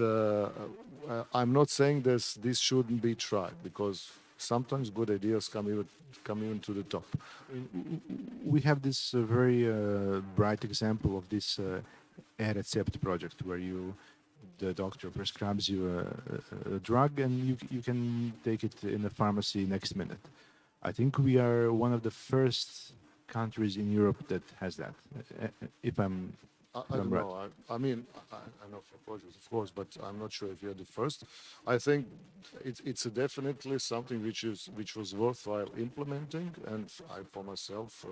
I'm not saying this shouldn't be tried, because sometimes good ideas come even to the top. We have this very bright example of this e-recept project, where the doctor prescribes you a drug, and you can take it in the pharmacy next minute. I think we are one of the first countries in Europe that has that. If I'm I don't know. I mean, I know for projects, of course, but I'm not sure if you're the first. I think it's definitely something which was worthwhile implementing, and for myself,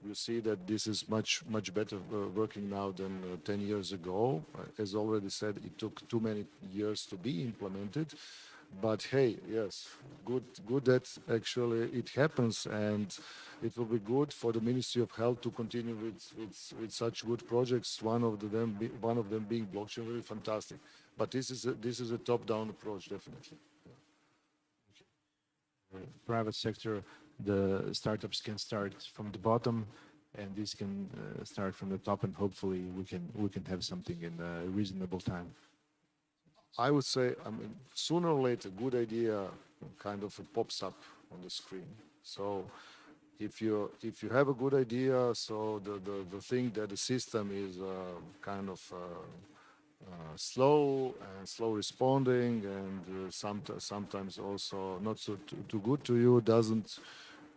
you see that this is much better working now than 10 years ago. As already said, it took too many years to be implemented. But hey, yes, good that actually it happens, and it will be good for the Ministry of Health to continue with such good projects. One of them being blockchain, really fantastic. But this is a top-down approach, definitely. Private sector, the startups can start from the bottom, and this can start from the top, and hopefully we can have something in a reasonable time. I would say, I mean, sooner or later, good idea kind of pops up on the screen. So if you have a good idea, so the thing that the system is kind of slow responding, and sometimes also not so too good to you,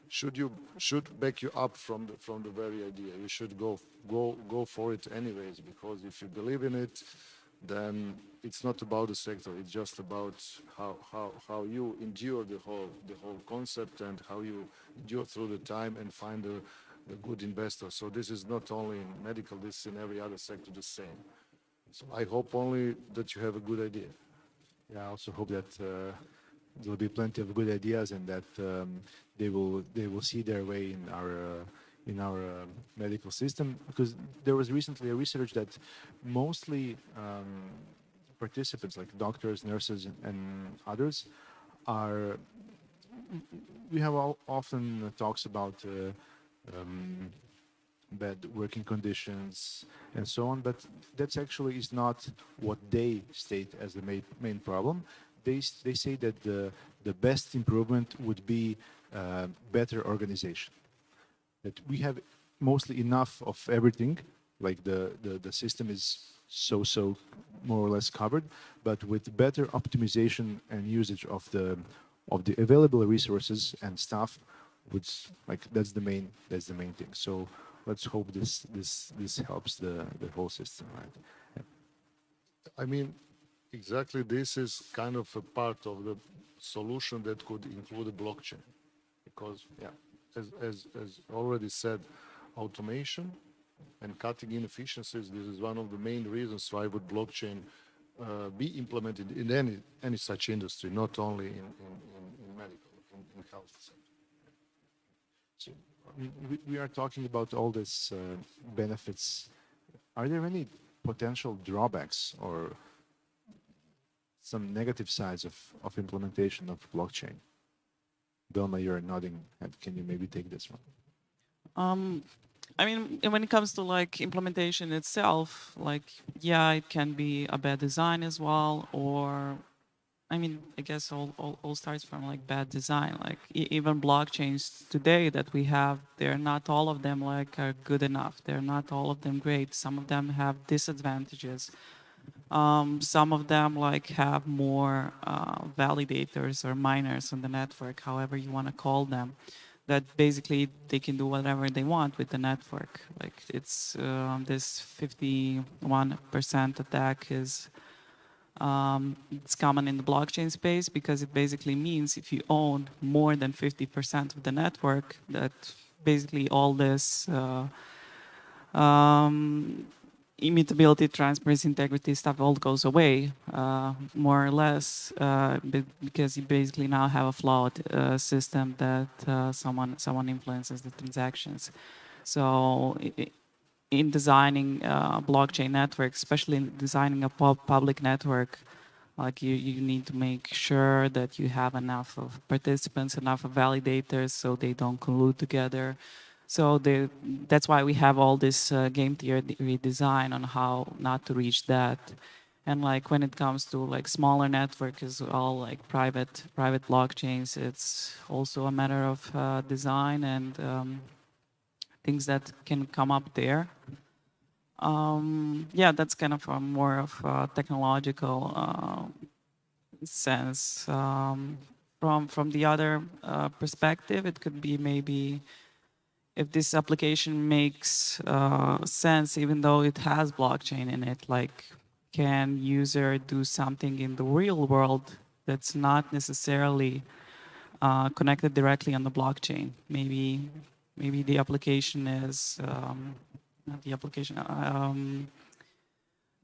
should back you up from the very idea. You should go for it anyways, because if you believe in it, then it's not about the sector. It's just about how you endure the whole concept, and how you endure through the time and find a good investor. So this is not only in medical, this is in every other sector the same. So I hope only that you have a good idea. Yeah, I also hope that there will be plenty of good ideas, and that they will see their way in our medical system. Because there was recently a research that mostly participants, like doctors, nurses, and others, are. We have often talks about bad working conditions and so on, but that's actually is not what they state as the main problem. They say that the best improvement would be better organization. That we have mostly enough of everything, like the system is so more or less covered, but with better optimization and usage of the available resources and stuff, which like that's the main thing. So let's hope this helps the whole system, right? I mean, exactly, this is kind of a part of the solution that could include a blockchain, because yeah, as already said, automation and cutting inefficiencies, this is one of the main reasons why would blockchain be implemented in any such industry, not only in medical, in health sector. So we are talking about all these benefits. Are there any potential drawbacks or some negative sides of implementation of blockchain? Belma, you're nodding head. Can you maybe take this one? I mean, when it comes to like implementation itself, like, yeah, it can be a bad design as well, or I mean, I guess all starts from like bad design. Like even blockchains today that we have, they're not all of them like are good enough. They're not all of them great. Some of them have disadvantages. Some of them like have more validators or miners on the network, however you want to call them, that basically they can do whatever they want with the network. Like it's this 51% attack is it's common in the blockchain space, because it basically means if you own more than 50% of the network, that basically all this immutability, transparency, integrity stuff all goes away, more or less, because you basically now have a flawed system that someone influences the transactions. So in designing blockchain networks, especially in designing a public network, like you need to make sure that you have enough of participants, enough of validators, so they don't collude together. So that's why we have all this game theory design on how not to reach that. And like when it comes to like smaller networks, as all like private blockchains, it's also a matter of design and things that can come up there. Yeah, that's kind of a more of a technological sense. From the other perspective, it could be maybe if this application makes sense, even though it has blockchain in it, like can user do something in the real world that's not necessarily connected directly on the blockchain? Maybe the application is not the application.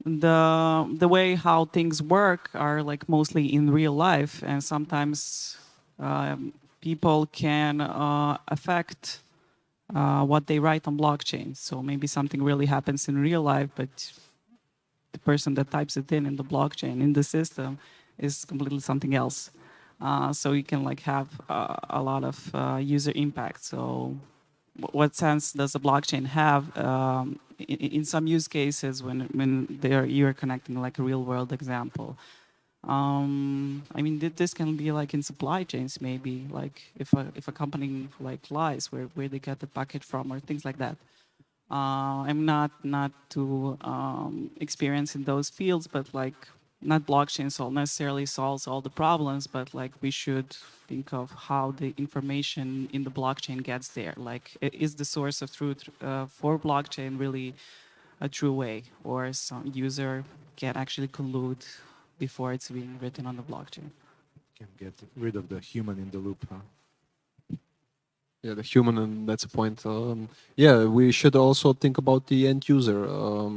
the way how things work are like mostly in real life, and sometimes people can affect what they write on blockchain. So maybe something really happens in real life, but the person that types it in the blockchain in the system is completely something else. So you can like have a lot of user impact. So what sense does a blockchain have in some use cases when you're connecting like a real world example? I mean, this can be like in supply chains, maybe like if a company like lies where they get the package from or things like that. I'm not too experienced in those fields, but like not blockchain necessarily solves all the problems, but like we should think of how the information in the blockchain gets there. Like, is the source of truth for blockchain really a true way, or some user can actually collude before it's being written on the blockchain? Can get rid of the human in the loop, huh? Yeah, the human, and that's a point. Yeah, we should also think about the end user.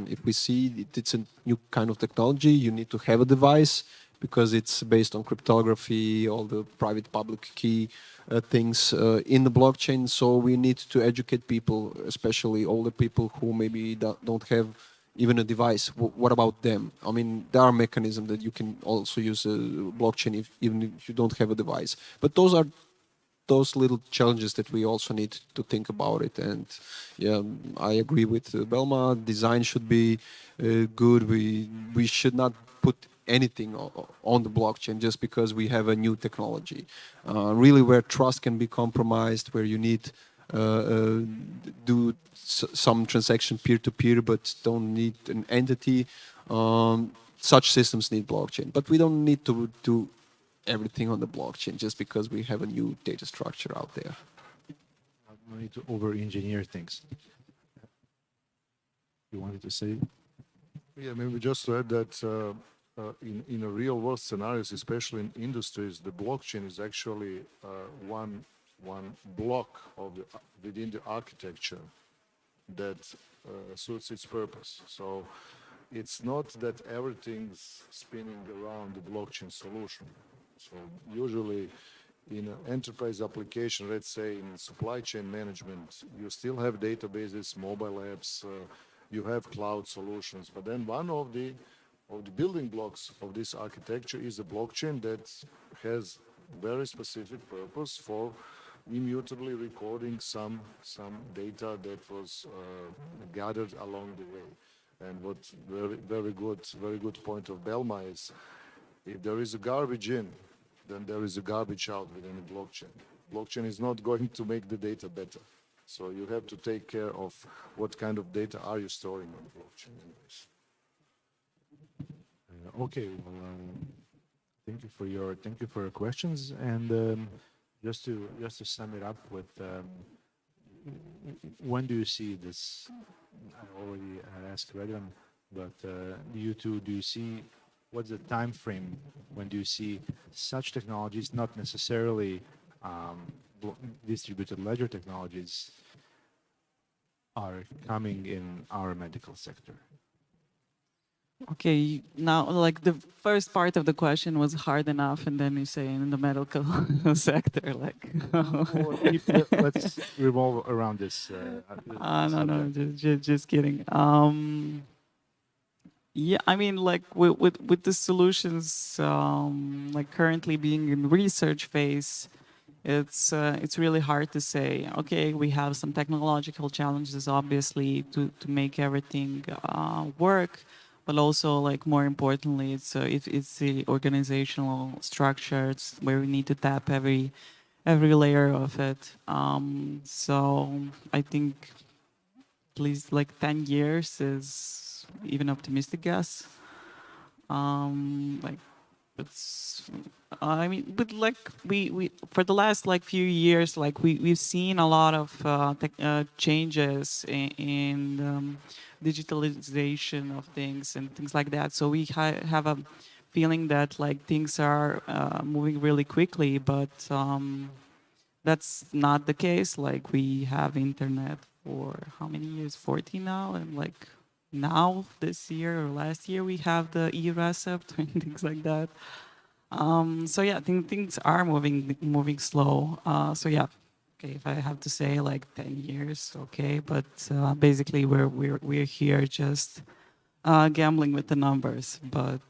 If we see it's a new kind of technology, you need to have a device because it's based on cryptography, all the private public key things in the blockchain. So we need to educate people, especially older people who maybe don't have even a device. What about them? I mean, there are mechanisms that you can also use a blockchain even if you don't have a device. But those little challenges that we also need to think about it. And yeah, I agree with Belma. Design should be good. We should not put anything on the blockchain just because we have a new technology. Really, where trust can be compromised, where you need do some transaction peer-to-peer, but don't need an entity. Such systems need blockchain, but we don't need to do everything on the blockchain just because we have a new data structure out there. No need to over-engineer things. You wanted to say? Yeah, maybe just to add that in a real world scenarios, especially in industries, the blockchain is actually one block of within the architecture that suits its purpose. So it's not that everything's spinning around the blockchain solution. So usually in an enterprise application, let's say in supply chain management, you still have databases, mobile apps, you have cloud solutions. But then one of the building blocks of this architecture is a blockchain that has very specific purpose for immutably recording some data that was gathered along the way. And what very good point of Belma is, if there is a garbage in, then there is a garbage out within the blockchain. Blockchain is not going to make the data better. So you have to take care of what kind of data are you storing on the blockchain anyways. Okay, well, thank you for your questions. And just to sum it up with, when do you see this? I already asked Redwan, but you two, do you see what's the time frame? When do you see such technologies, not necessarily distributed ledger technologies, are coming in our medical sector? Okay, now like the first part of the question was hard enough, and then you say in the medical sector, like. Let's revolve around this. No, just kidding. Yeah, I mean, like with the solutions, like currently being in research phase, it's really hard to say. Okay, we have some technological challenges, obviously, to make everything work, but also, like more importantly, it's the organizational structure. It's where we need to tap every layer of it. So I think at least like 10 years is even optimistic guess. Like it's, I mean, but like we for the last like few years, like we've seen a lot of changes in digitalization of things and things like that. So we have a feeling that like things are moving really quickly, but that's not the case. Like we have internet for how many years? 14 now, and like now this year or last year we have the e-recept and things like that. So yeah, I think things are moving slow. So yeah, okay, if I have to say like 10 years, okay, but basically we're here just gambling with the numbers. But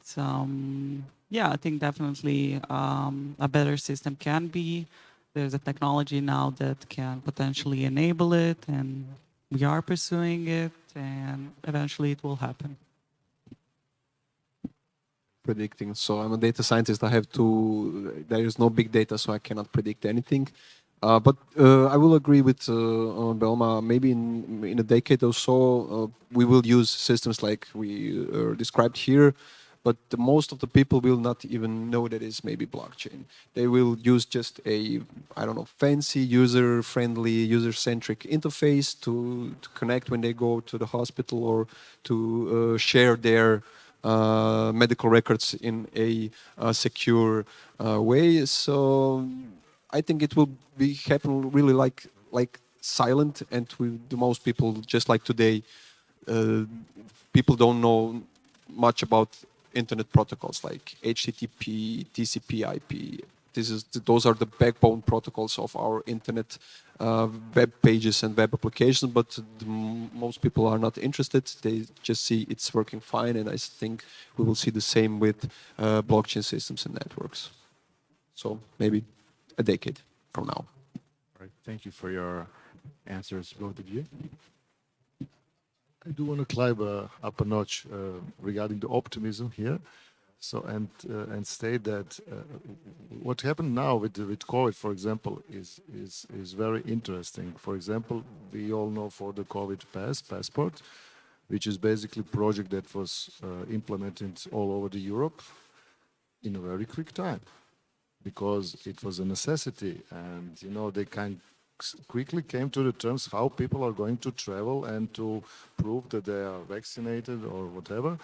yeah, I think definitely a better system can be. There's a technology now that can potentially enable it, and we are pursuing it, and eventually it will happen. Predicting. So I'm a data scientist. I have to. There is no big data, so I cannot predict anything. But I will agree with Belma. Maybe in a decade or so, we will use systems like we described here. But most of the people will not even know that it's maybe blockchain. They will use just a, I don't know, fancy, user-friendly, user-centric interface to connect when they go to the hospital or to share their medical records in a secure way. So I think it will be happen really like silent, and with the most people, just like today, uh, people don't know much about internet protocols like HTTP, TCP/IP. Those are the backbone protocols of our internet web pages and web applications, but most people are not interested. They just see it's working fine, and I think we will see the same with blockchain systems and networks. So maybe a decade from now. All right. Thank you for your answers, both of you. I do want to climb up a notch regarding the optimism here. So and state that what happened now with COVID, for example, is very interesting. For example, we all know for the COVID passport, which is basically a project that was implemented all over the Europe in a very quick time, because it was a necessity, and they quickly came to the terms how people are going to travel and to prove that they are vaccinated or whatever.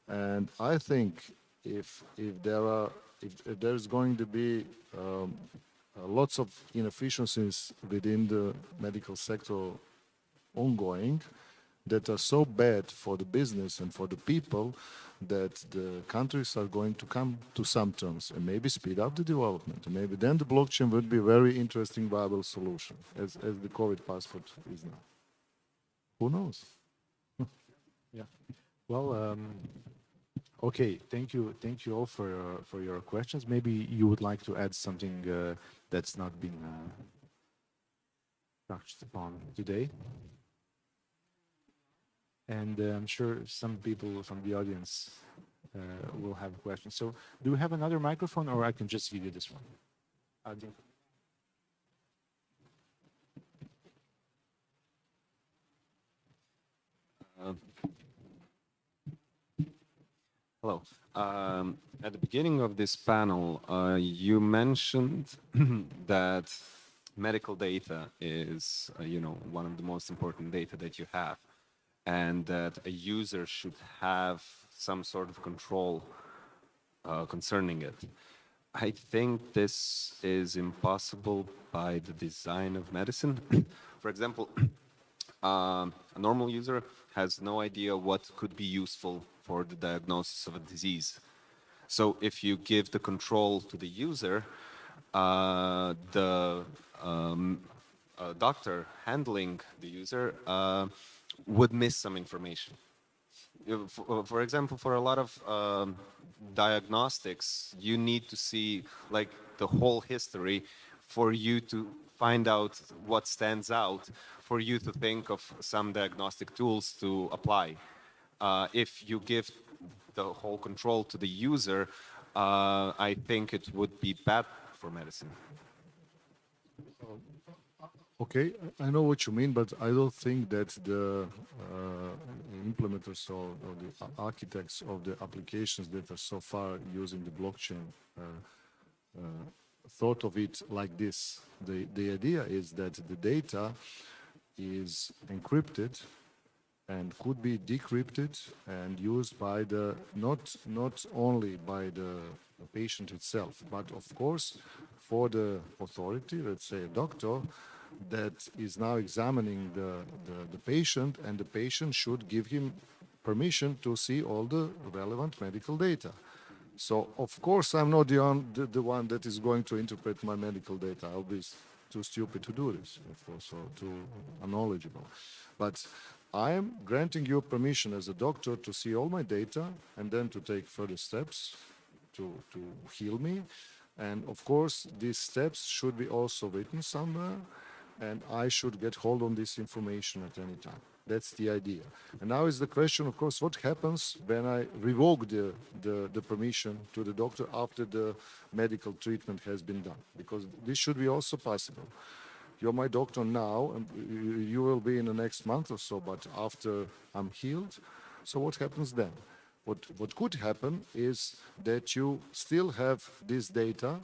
And I think if there's going to be lots of inefficiencies within the medical sector ongoing that are so bad for the business and for the people, that the countries are going to come to some terms and maybe speed up the development. And maybe then the blockchain would be a very interesting, viable solution, as the COVID passport is now. Who knows? Yeah. Well, okay. Thank you all for your questions. Maybe you would like to add something that's not been touched upon today. And I'm sure some people from the audience will have questions. So do we have another microphone, or I can just give you this one? Adi. Hello. At the beginning of this panel, you mentioned that medical data is, one of the most important data that you have, and that a user should have some sort of control concerning it. I think this is impossible by the design of medicine. For example, a normal user has no idea what could be useful for the diagnosis of a disease. So if you give the control to the user, the doctor handling the user would miss some information. For example, for a lot of diagnostics, you need to see like the whole history for you to find out what stands out, for you to think of some diagnostic tools to apply. If you give the whole control to the user, I think it would be bad for medicine. Okay, I know what you mean, but I don't think that the implementers or the architects of the applications that are so far using the blockchain thought of it like this. The idea is that the data is encrypted and could be decrypted and used by the not only by the patient itself, but of course for the authority, let's say a doctor, that is now examining the patient, and the patient should give him permission to see all the relevant medical data. So, of course, I'm not the one that is going to interpret my medical data. I'll be too stupid to do this, of course, or too unknowledgeable. But I am granting you permission as a doctor to see all my data and then to take further steps to heal me. And of course, these steps should be also written somewhere, and I should get hold on this information at any time. That's the idea. And now is the question, of course, what happens when I revoke the permission to the doctor after the medical treatment has been done? Because this should be also possible. You're my doctor now, and you will be in the next month or so, but after I'm healed, so what happens then? What could happen is that you still have this data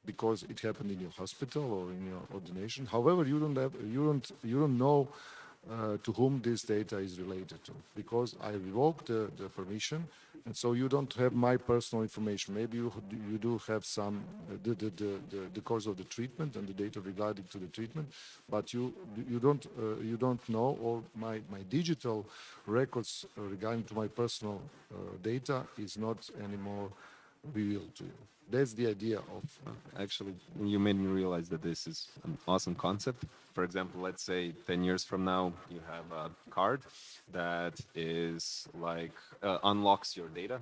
because it happened in your hospital or in your ordination. However, you don't know to whom this data is related to, because I revoked the permission, and so you don't have my personal information. Maybe you do have some the course of the treatment and the data regarding to the treatment, but you don't know, or my digital records regarding to my personal data is not anymore revealed to you. That's the idea of. Actually, you made me realize that this is an awesome concept. For example, let's say 10 years from now, you have a card that is like unlocks your data.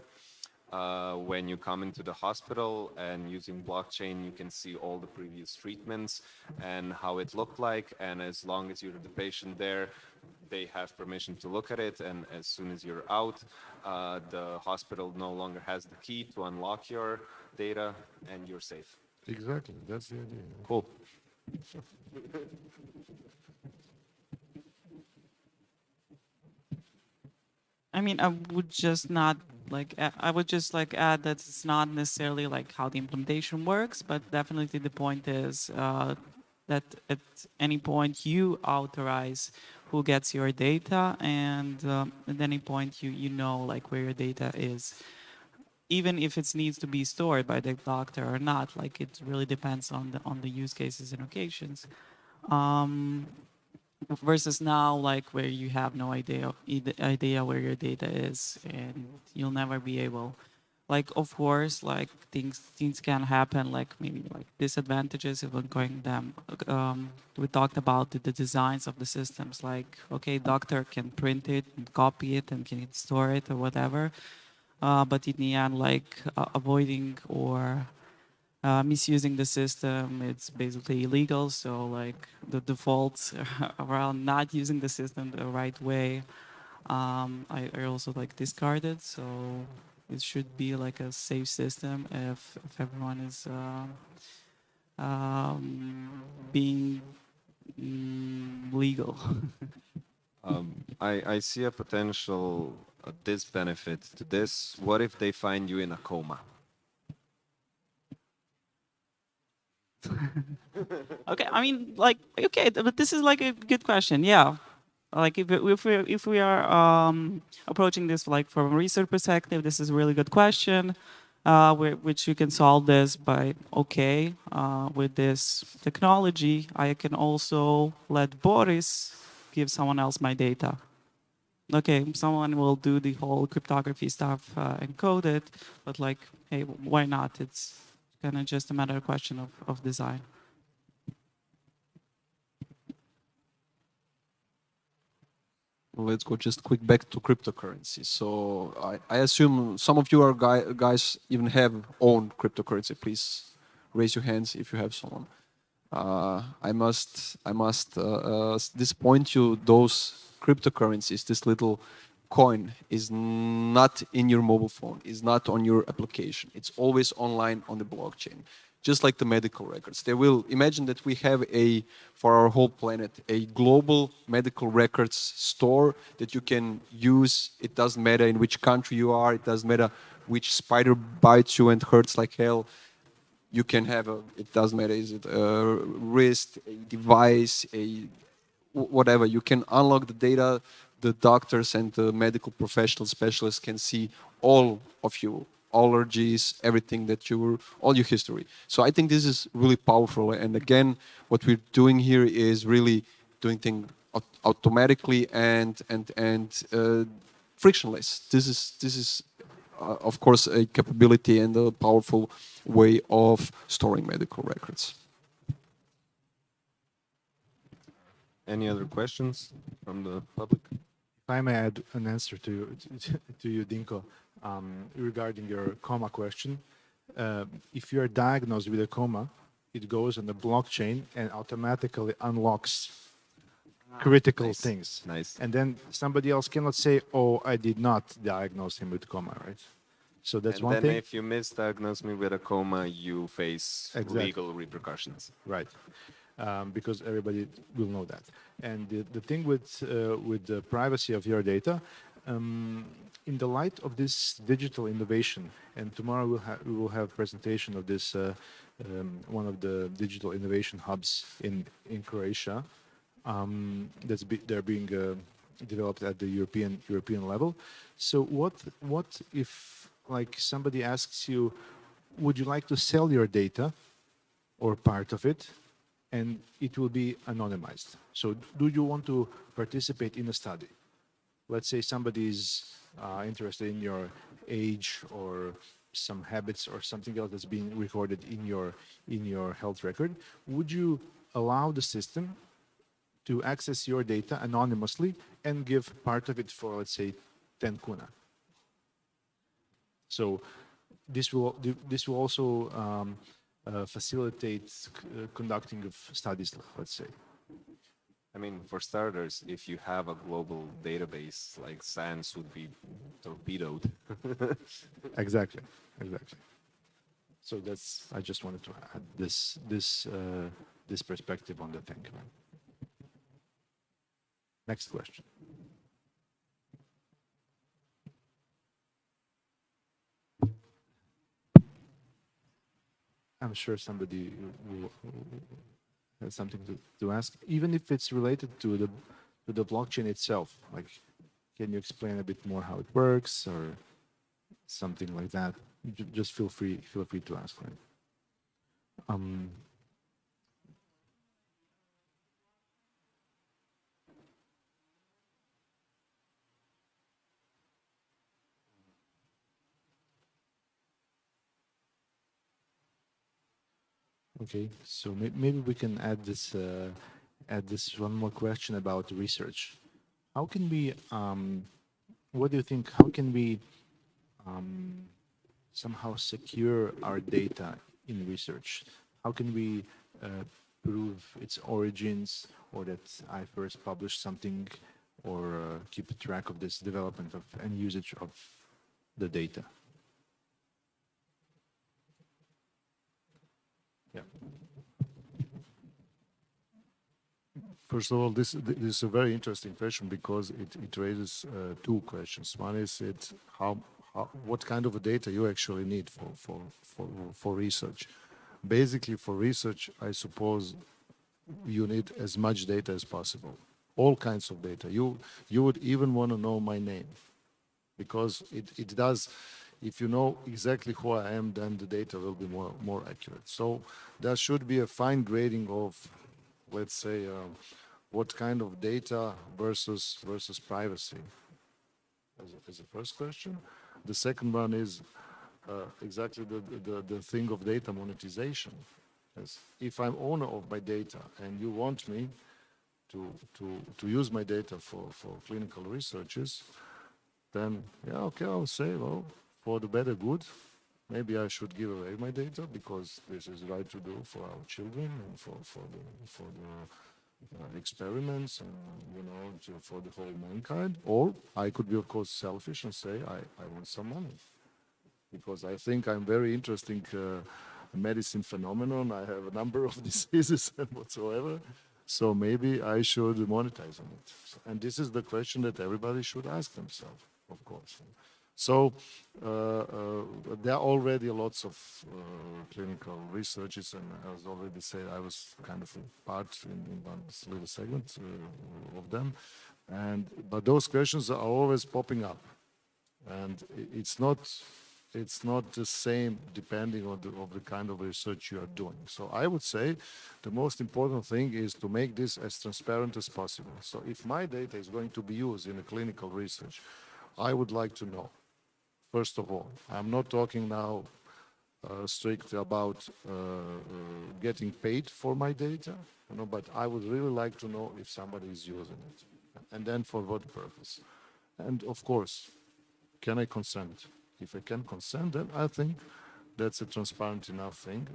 When you come into the hospital, and using blockchain, you can see all the previous treatments and how it looked like. And as long as you're the patient there, they have permission to look at it. And as soon as you're out, the hospital no longer has the key to unlock your data, and you're safe. Exactly, that's the idea. Cool. I mean, I would just not like, I would just like add that it's not necessarily like how the implementation works, but definitely the point is that at any point you authorize who gets your data, and at any point you know like where your data is, even if it needs to be stored by the doctor or not. Like, it really depends on the use cases and occasions. Versus now, like, where you have no idea where your data is, and you'll never be able. Like, of course, like things can happen, like maybe like disadvantages if we're going them. We talked about the designs of the systems. Like, okay, doctor can print it and copy it and can store it or whatever, but in the end, like avoiding or misusing the system, it's basically illegal. So like the defaults around not using the system the right way, I also like discarded. So it should be like a safe system if everyone is being legal. I see a potential disbenefit to this. What if they find you in a coma? Okay, I mean, like, okay, but this is like a good question. Yeah, like if we are approaching this like from a research perspective, this is a really good question, which you can solve this by, okay, with this technology, I can also let Boris give someone else my data. Okay, someone will do the whole cryptography stuff, encode it, but like, hey, why not? It's kind of just a matter of question of design. Let's go just quick back to cryptocurrency. So I assume some of you are guys even have own cryptocurrency. Please raise your hands if you have someone. I must disappoint you. Those cryptocurrencies, this little coin, is not in your mobile phone, is not on your application. It's always online on the blockchain. Just like the medical records. They will imagine that we have for our whole planet, a global medical records store that you can use. It doesn't matter in which country you are. It doesn't matter which spider bites you and hurts like hell. You can have it doesn't matter, is it a wrist, a device, whatever. You can unlock the data. The doctors and the medical professional specialists can see all of you, allergies, everything that all your history. So I think this is really powerful. And again, what we're doing here is really doing things automatically and frictionless. This is of course a capability and a powerful way of storing medical records. Any other questions from the public? If I may add an answer to you, Dinko, regarding your coma question. If you are diagnosed with a coma, it goes on the blockchain and automatically unlocks critical Nice. things. Nice. And then somebody else cannot say, "Oh, I did not diagnose him with coma," right? So that's And one then thing. if you misdiagnose me with a coma, you face Exactly. legal repercussions. Right, because everybody will know that. And the thing with the privacy of your data, in the light of this digital innovation, and tomorrow we will have presentation of this one of the digital innovation hubs in Croatia. They're being developed at the European level. So what if like somebody asks you, would you like to sell your data or part of it, and it will be anonymized? So do you want to participate in a study? Let's say somebody is interested in your age or some habits or something else that's being recorded in your health record. Would you allow the system to access your data anonymously and give part of it for, let's say, 10 kuna? So this will also facilitate conducting of studies, let's say. I mean, for starters, if you have a global database, like SANS would be torpedoed. Exactly. So I just wanted to add this perspective on the thing. Next question. I'm sure somebody will has something to ask, even if it's related to the blockchain itself. Like, can you explain a bit more how it works or something like that? Just feel free to ask. Right? Okay, so maybe we can add this one more question about research. How can we? What do you think? How can we somehow secure our data in research? How can we prove its origins, or that I first published something, or keep track of this development of and usage of the data? Yeah. First of all, this is a very interesting question because it raises two questions. One is what kind of a data you actually need for research. Basically, for research, I suppose you need as much data as possible, all kinds of data. You would even want to know my name, because it does. If you know exactly who I am, then the data will be more accurate. So there should be a fine grading of, let's say, what kind of data versus privacy, as a first question. The second one is exactly the thing of data monetization. As if I'm owner of my data and you want me to use my data for clinical researches, then yeah, okay, I'll say, well, for the better good, maybe I should give away my data because this is right to do for our children and for the experiments and for the whole mankind. Or I could be, of course, selfish and say I want some money because I think I'm very interesting medicine phenomenon. I have a number of diseases and whatsoever. So maybe I should monetize on it. And this is the question that everybody should ask themselves, of course. So there are already lots of clinical researches, and as already said, I was kind of a part in one little segment of them. But those questions are always popping up, and it's not the same depending on the kind of research you are doing. So I would say the most important thing is to make this as transparent as possible. So if my data is going to be used in a clinical research, I would like to know, first of all, I'm not talking now strictly about getting paid for my data, but I would really like to know if somebody is using it, and then for what purpose. And of course, can I consent? If I can consent, then I think that's a transparent enough thing.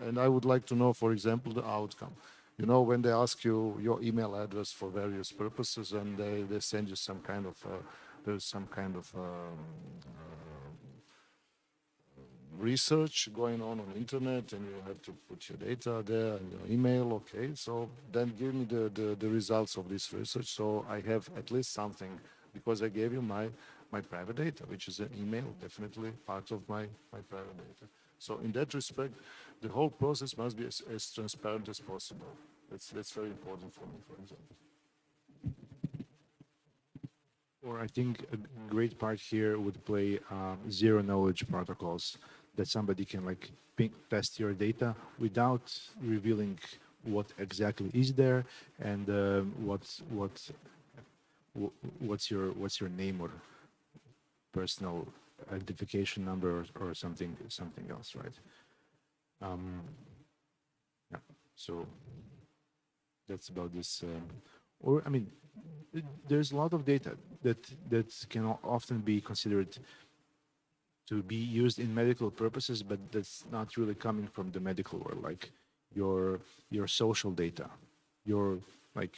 And I would like to know, for example, the outcome. When they ask you your email address for various purposes, and they send you some kind of, there's some kind of research going on internet, and you have to put your data there and your email, okay, so then give me the results of this research, so I have at least something, because I gave you my private data, which is an email, definitely part of my private data. So in that respect, the whole process must be as transparent as possible. That's very important for me, for example. Or I think a great part here would play zero knowledge protocols, that somebody can like test your data without revealing what exactly is there, and what's your name or personal identification number, or something else, right? Yeah. So that's about this. Or I mean, there's a lot of data that can often be considered to be used in medical purposes, but that's not really coming from the medical world, like your social data, your like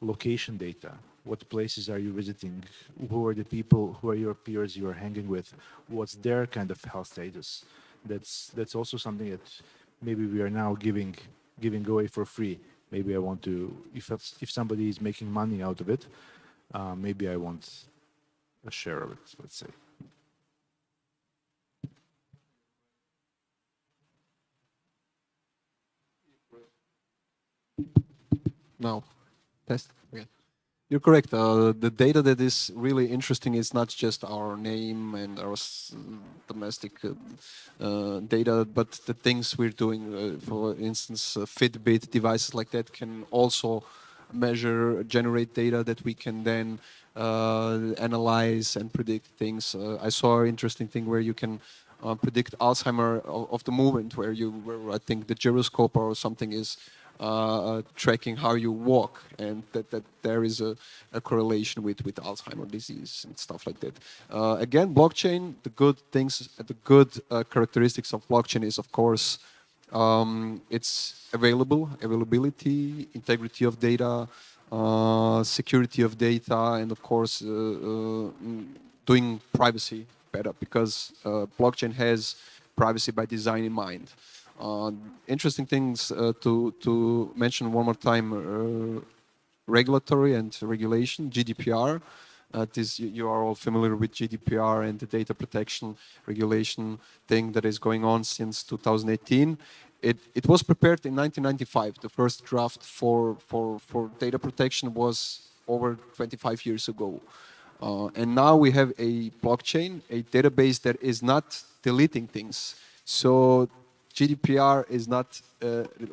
location data, what places are you visiting, who are the people, who are your peers you are hanging with, what's their kind of health status. That's also something that maybe we are now giving away for free. Maybe I want to, if somebody is making money out of it, maybe I want a share of it, let's say. Now, test again. You're correct. The data that is really interesting is not just our name and our domestic data, but the things we're doing. For instance, Fitbit devices like that can also measure, generate data that we can then analyze and predict things. I saw an interesting thing where you can predict Alzheimer of the movement, where I think the gyroscope or something is tracking how you walk, and that there is a correlation with Alzheimer disease and stuff like that. Again, blockchain, the good characteristics of blockchain is, of course, it's availability, integrity of data, security of data, and of course, doing privacy better, because blockchain has privacy by design in mind. Interesting things to mention one more time: regulatory and regulation, GDPR. You are all familiar with GDPR and the data protection regulation thing that is going on since 2018. It was prepared in 1995. The first draft for data protection was over 25 years ago. And now we have a blockchain, a database that is not deleting things. So GDPR is not,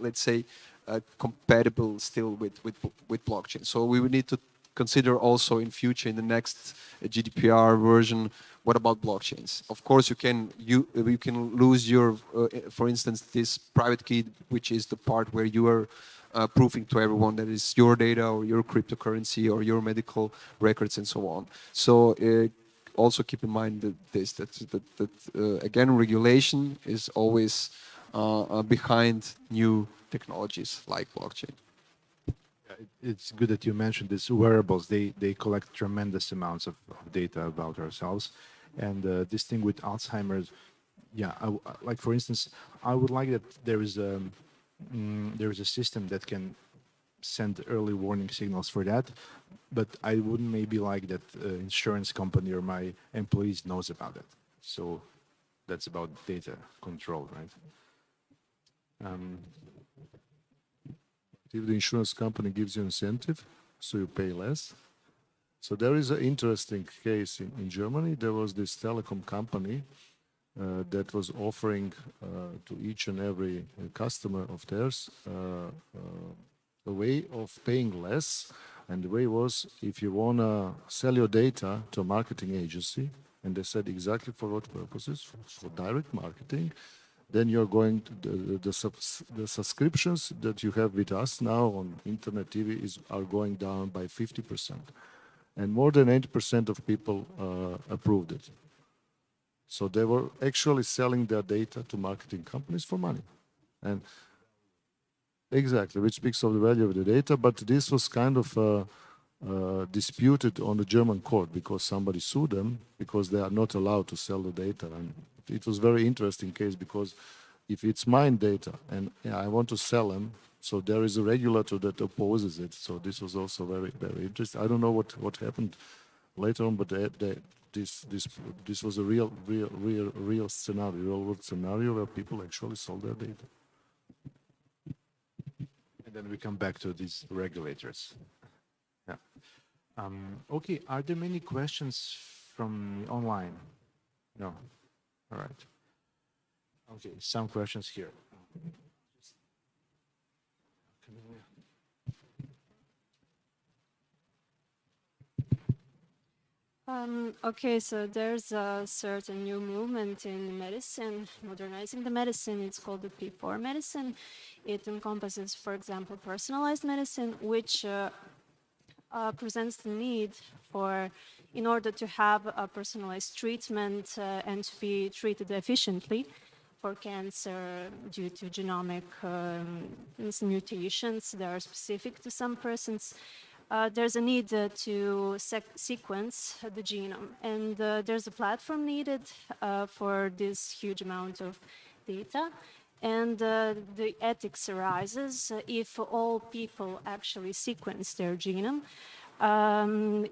let's say, compatible still with blockchain. So we would need to consider also in future, in the next GDPR version, what about blockchains? Of course, you can lose your, for instance, this private key, which is the part where you are proving to everyone that is your data or your cryptocurrency or your medical records and so on. So also keep in mind that again, regulation is always behind new technologies like blockchain. It's good that you mentioned these wearables. They collect tremendous amounts of data about ourselves, and this thing with Alzheimer's, yeah. Like for instance, I would like that there is a system that can send early warning signals for that, but I wouldn't maybe like that insurance company or my employees knows about it. So that's about data control, right? If the insurance company gives you incentive, so you pay less. So there is an interesting case in Germany. There was this telecom company that was offering to each and every customer of theirs a way of paying less And the way was, if you want to sell your data to a marketing agency, and they said exactly for what purposes, for direct marketing, then you're going to the subscriptions that you have with us now on internet TV are going down by 50%. And more than 80% of people approved it. So they were actually selling their data to marketing companies for money. And exactly, which speaks of the value of the data, but this was kind of disputed on the German court because somebody sued them because they are not allowed to sell the data. And it was very interesting case because if it's mine data and I want to sell them, so there is a regulator that opposes it. So this was also very, very interesting. I don't know what happened later on, but this was a real scenario, real world scenario where people actually sold their data. And then we come back to these regulators. Yeah. Okay, are there many questions from online? No. All right. Okay, some questions here. Okay, so there's a certain new movement in medicine, modernizing the medicine. It's called the P4 medicine. It encompasses, for example, personalized medicine, which presents the need for, in order to have a personalized treatment and to be treated efficiently for cancer due to genomic mutations that are specific to some persons. There's a need to sequence the genome, and there's a platform needed for this huge amount of data. And the ethics arises if all people actually sequence their genome.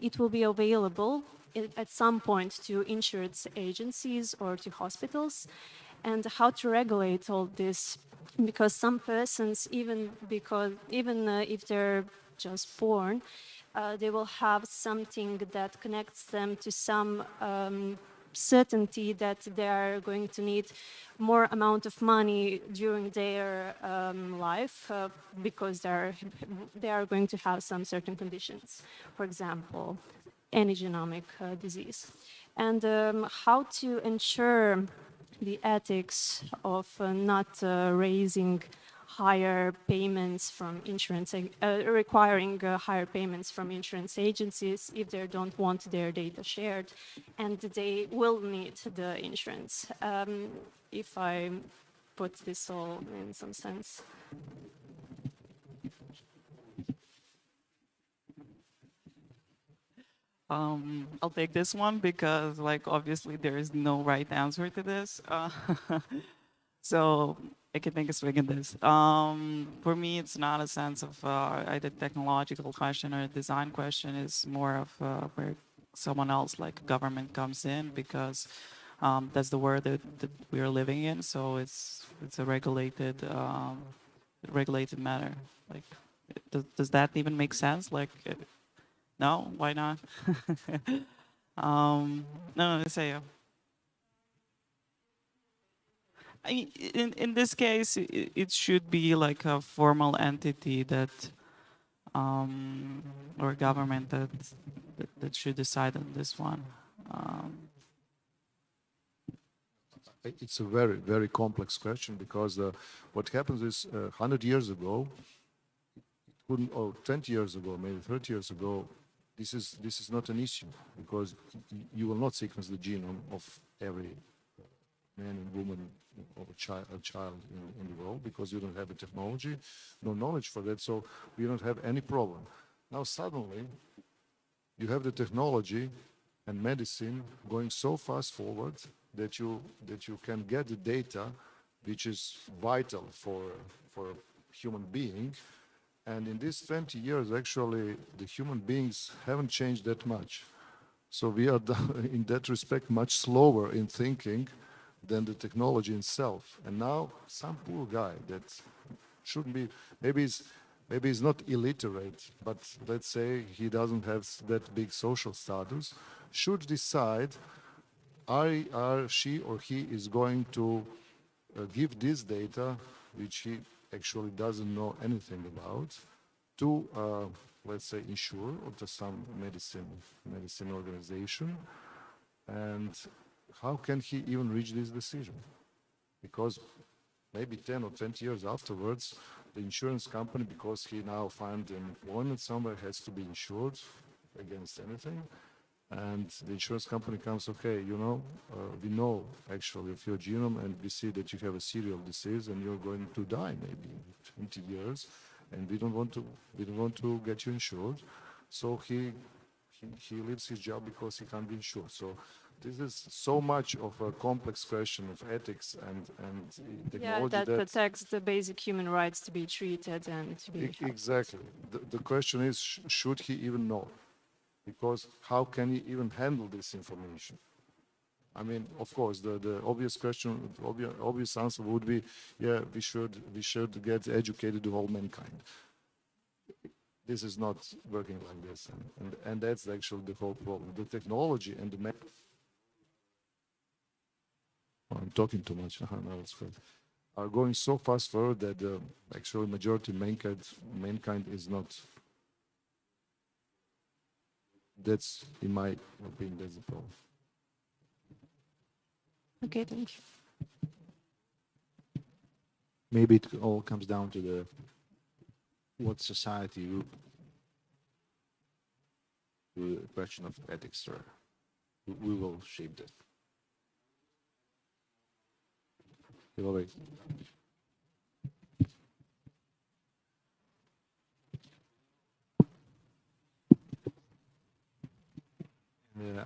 It will be available at some point to insurance agencies or to hospitals. And how to regulate all this, because some persons, even if they're just born, they will have something that connects them to some certainty that they are going to need more amount of money during their life because they are going to have some certain conditions, for example, any genomic disease. And how to ensure the ethics of not raising higher payments from insurance, requiring higher payments from insurance agencies if they don't want their data shared, and they will need the insurance. If I put this all in some sense. I'll take this one because, like, obviously there is no right answer to this. So I can take a swing at this. For me, it's not a sense of either technological question or a design question. It's more of where someone else, like government, comes in, because that's the world that we are living in. So it's a regulated matter. Like, does that even make sense? Like, no, why not? No, say. I mean, in this case, it should be like a formal entity that, or government that should decide on this one. It's a very, very complex question because what happens is 100 years ago, or 20 years ago, maybe 30 years ago, this is not an issue because you will not sequence the genome of every man and woman or child in the world because you don't have the technology, no knowledge for that, so we don't have any problem. Now suddenly, you have the technology and medicine going so fast forward that you can get the data which is vital for a human being. And in these 20 years, actually, the human beings haven't changed that much. So we are, in that respect, much slower in thinking than the technology itself. And now, some poor guy that shouldn't be, maybe he's not illiterate, but let's say he doesn't have that big social status, should decide are she or he is going to give this data, which he actually doesn't know anything about, to let's say, insurer or to some medicine organization, and how can he even reach this decision? Because maybe 10 or 20 years afterwards, the insurance company, because he now find employment somewhere, has to be insured against anything. And the insurance company comes, okay, you know, we know actually of your genome, and we see that you have a serial disease, and you're going to die maybe in 20 years, and we don't want to get you insured. So he leaves his job because he can't be insured. So this is so much of a complex question of ethics and technology that protects the basic human rights to be treated and to be exactly. The question is, should he even know? Because how can he even handle this information? I mean, of course, the obvious question, obvious answer would be, yeah, we should get educated the whole mankind. This is not working like this, and that's actually the whole problem. The technology and the I'm talking too much. No, it's good. Are going so fast forward that actually majority mankind is not. That's, in my opinion, that's the problem. Okay, thank you. Maybe it all comes down to what society, the question of ethics, or we will shape that.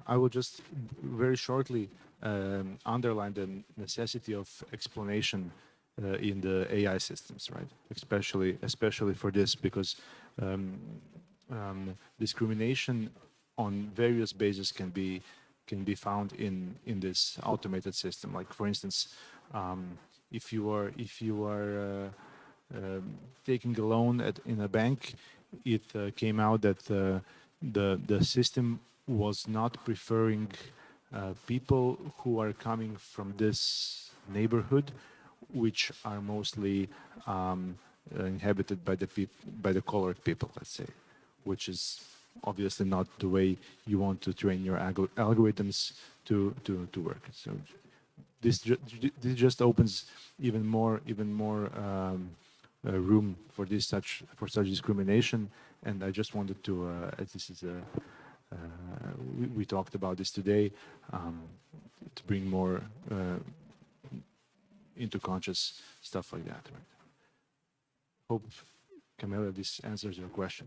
I will just very shortly underline the necessity of explanation in the AI systems, right? Especially for this, because discrimination on various bases can be found in this automated system. Like, for instance, if you are taking a loan in a bank, it came out that the system was not preferring people who are coming from this neighborhood, which are mostly inhabited by the colored people, let's say, which is obviously not the way you want to train your algorithms to work. So this just opens even more room for such discrimination. And I just wanted to, as this is we talked about this today, to bring more into conscious stuff like that. Right? Hope, Camilla, this answers your question.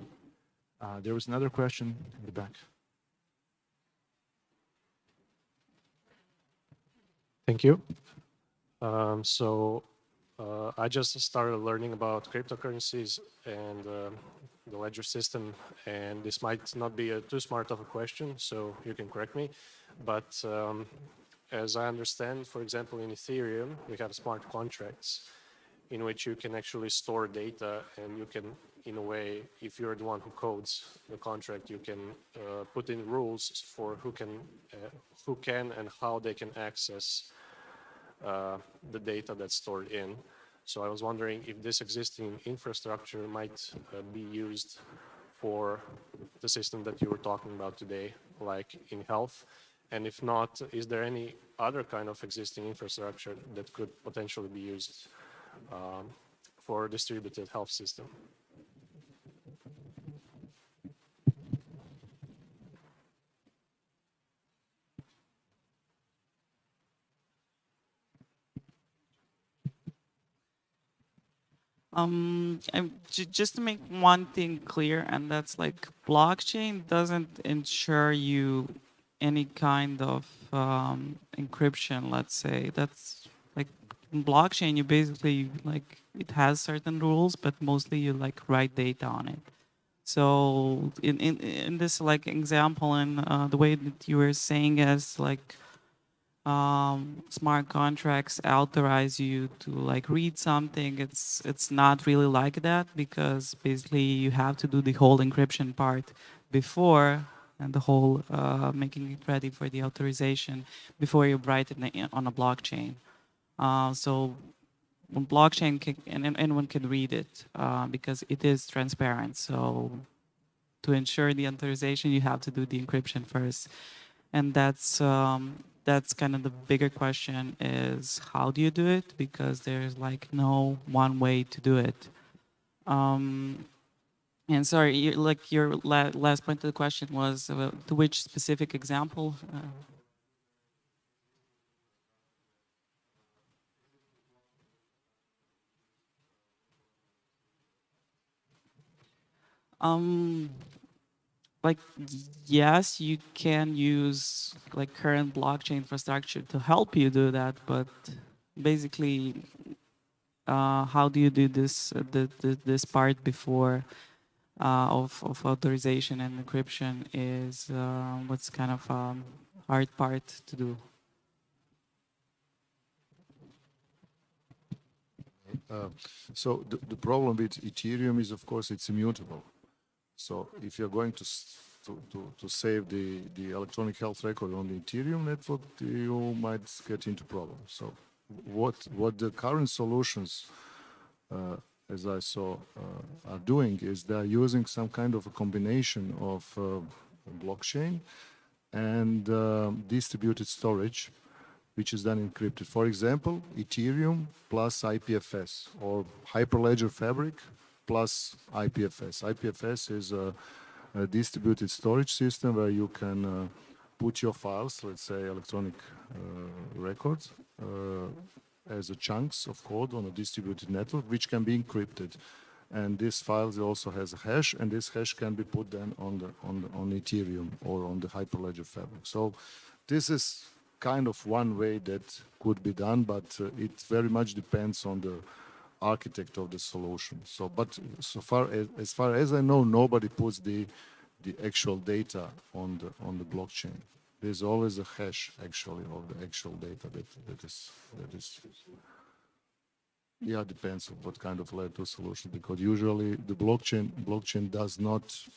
There was another question in the back. Thank you. I just started learning about cryptocurrencies and the ledger system, and this might not be too smart of a question, so you can correct me. But as I understand, for example, in Ethereum, we have smart contracts in which you can actually store data, and you can, in a way, if you're the one who codes the contract, you can put in rules for who can and how they can access the data that's stored in. So I was wondering if this existing infrastructure might be used for the system that you were talking about today, like in health. And if not, is there any other kind of existing infrastructure that could potentially be used for a distributed health system? Just to make one thing clear, and that's like blockchain doesn't ensure you any kind of encryption, let's say. That's like in blockchain, you basically like it has certain rules, but mostly you like write data on it. So in this like example, and the way that you were saying is like smart contracts authorize you to like read something. It's not really like that, because basically you have to do the whole encryption part before, and the whole making it ready for the authorization before you write it on a blockchain. So on blockchain, anyone can read it because it is transparent. So to ensure the authorization, you have to do the encryption first. And that's kind of the bigger question is how do you do it? Because there's like no one way to do it. And sorry, like your last point of the question was to which specific example? Like yes, you can use like current blockchain infrastructure to help you do that, but basically, how do you do this this part before of authorization and encryption is what's kind of hard part to do. So the problem with Ethereum is, of course, it's immutable. So if you're going to save the electronic health record on the Ethereum network, you might get into problems. So what the current solutions, as I saw, are doing is they're using some kind of a combination of blockchain and distributed storage, which is then encrypted. For example, Ethereum plus IPFS or Hyperledger Fabric plus IPFS. IPFS is a distributed storage system where you can put your files, let's say electronic records, as a chunks of code on a distributed network, which can be encrypted. And this file also has a hash, and this hash can be put then on Ethereum or on the Hyperledger Fabric. So this is kind of one way that could be done, but it very much depends on the architect of the solution. So, but as far as I know, nobody puts the actual data on the blockchain. There's always a hash actually of the actual data that is. Yeah, depends on what kind of layer 2 solution, because usually the blockchain does not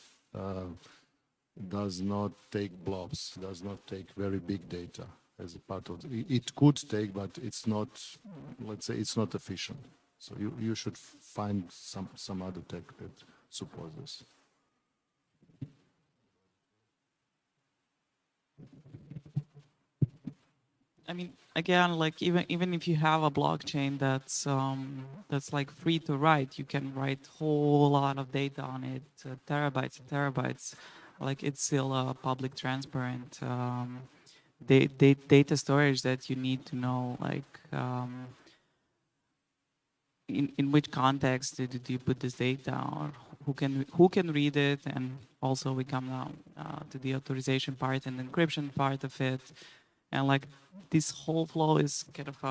take blobs, does not take very big data as a part of it could take, but it's not, let's say, it's not efficient. So you should find some other tech that supports this. I mean, again, like even if you have a blockchain that's like free to write, you can write whole lot of data on it, terabytes and terabytes. Like it's still a public, transparent data storage that you need to know, like in which context do you put this data, or who can read it, and also we come now to the authorization part and the encryption part of it. And like this whole flow is kind of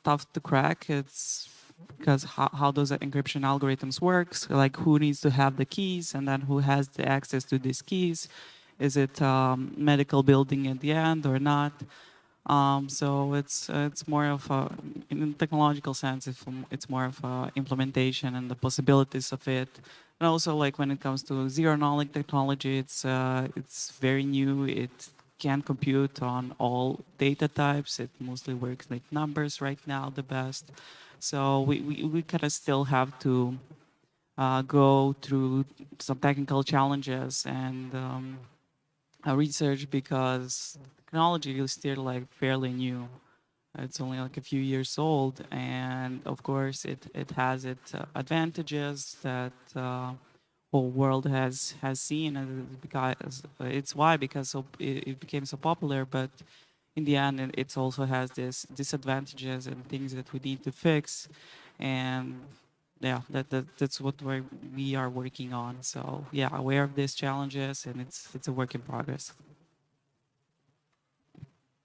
tough to crack. It's because how those encryption algorithms works, like who needs to have the keys, and then who has the access to these keys. Is it medical building at the end or not? So it's more of a, in a technological sense, it's more of a implementation and the possibilities of it. And also, like when it comes to zero knowledge technology, it's very new. It can't compute on all data types. It mostly works like numbers right now the best. So we kind of still have to go through some technical challenges and research, because technology is still like fairly new. It's only like a few years old, and of course it has its advantages that whole world has seen, and because it's why, because it became so popular. But in the end, it also has this disadvantages and things that we need to fix, and yeah, that's what we are working on. So yeah, aware of these challenges, and it's a work in progress.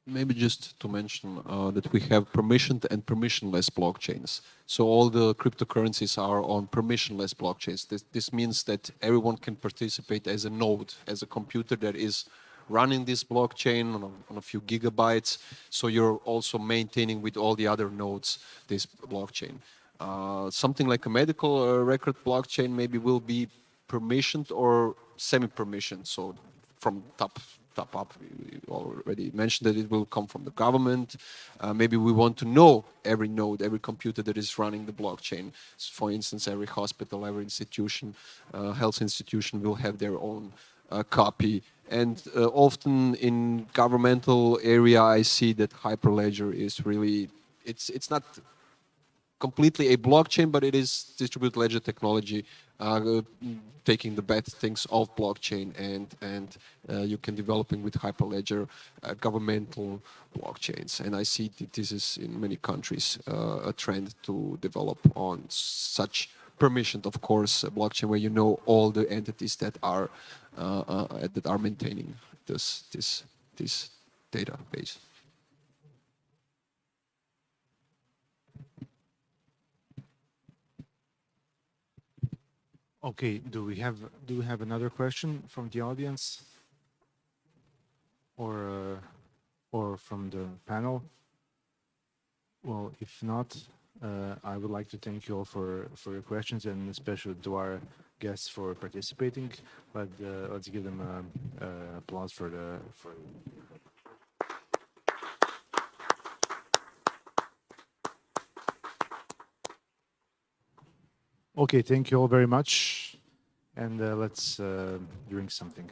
Maybe just to mention that we have permissioned and permissionless blockchains. So all the cryptocurrencies are on permissionless blockchains. This means that everyone can participate as a node, as a computer that is running this blockchain on a few gigabytes. So you're also maintaining with all the other nodes this blockchain. Something like a medical record blockchain maybe will be permissioned or semi-permissioned. So from top top up. We already mentioned that it will come from the government. Maybe we want to know every node, every computer that is running the blockchain. So for instance, every hospital, every institution, health institution will have their own copy. And often in governmental area, I see that Hyperledger is really, it's not completely a blockchain, but it is distributed ledger technology, taking the bad things of blockchain, and you can developing with Hyperledger governmental blockchains. And I see that this is in many countries a trend to develop on such permissioned, of course, a blockchain where you know all the entities that are maintaining this database. Okay, do we have another question from the audience, or from the panel? Well, if not, I would like to thank you all for your questions, and especially to our guests for participating. But let's give them applause for the. Okay, thank you all very much, and let's drink something.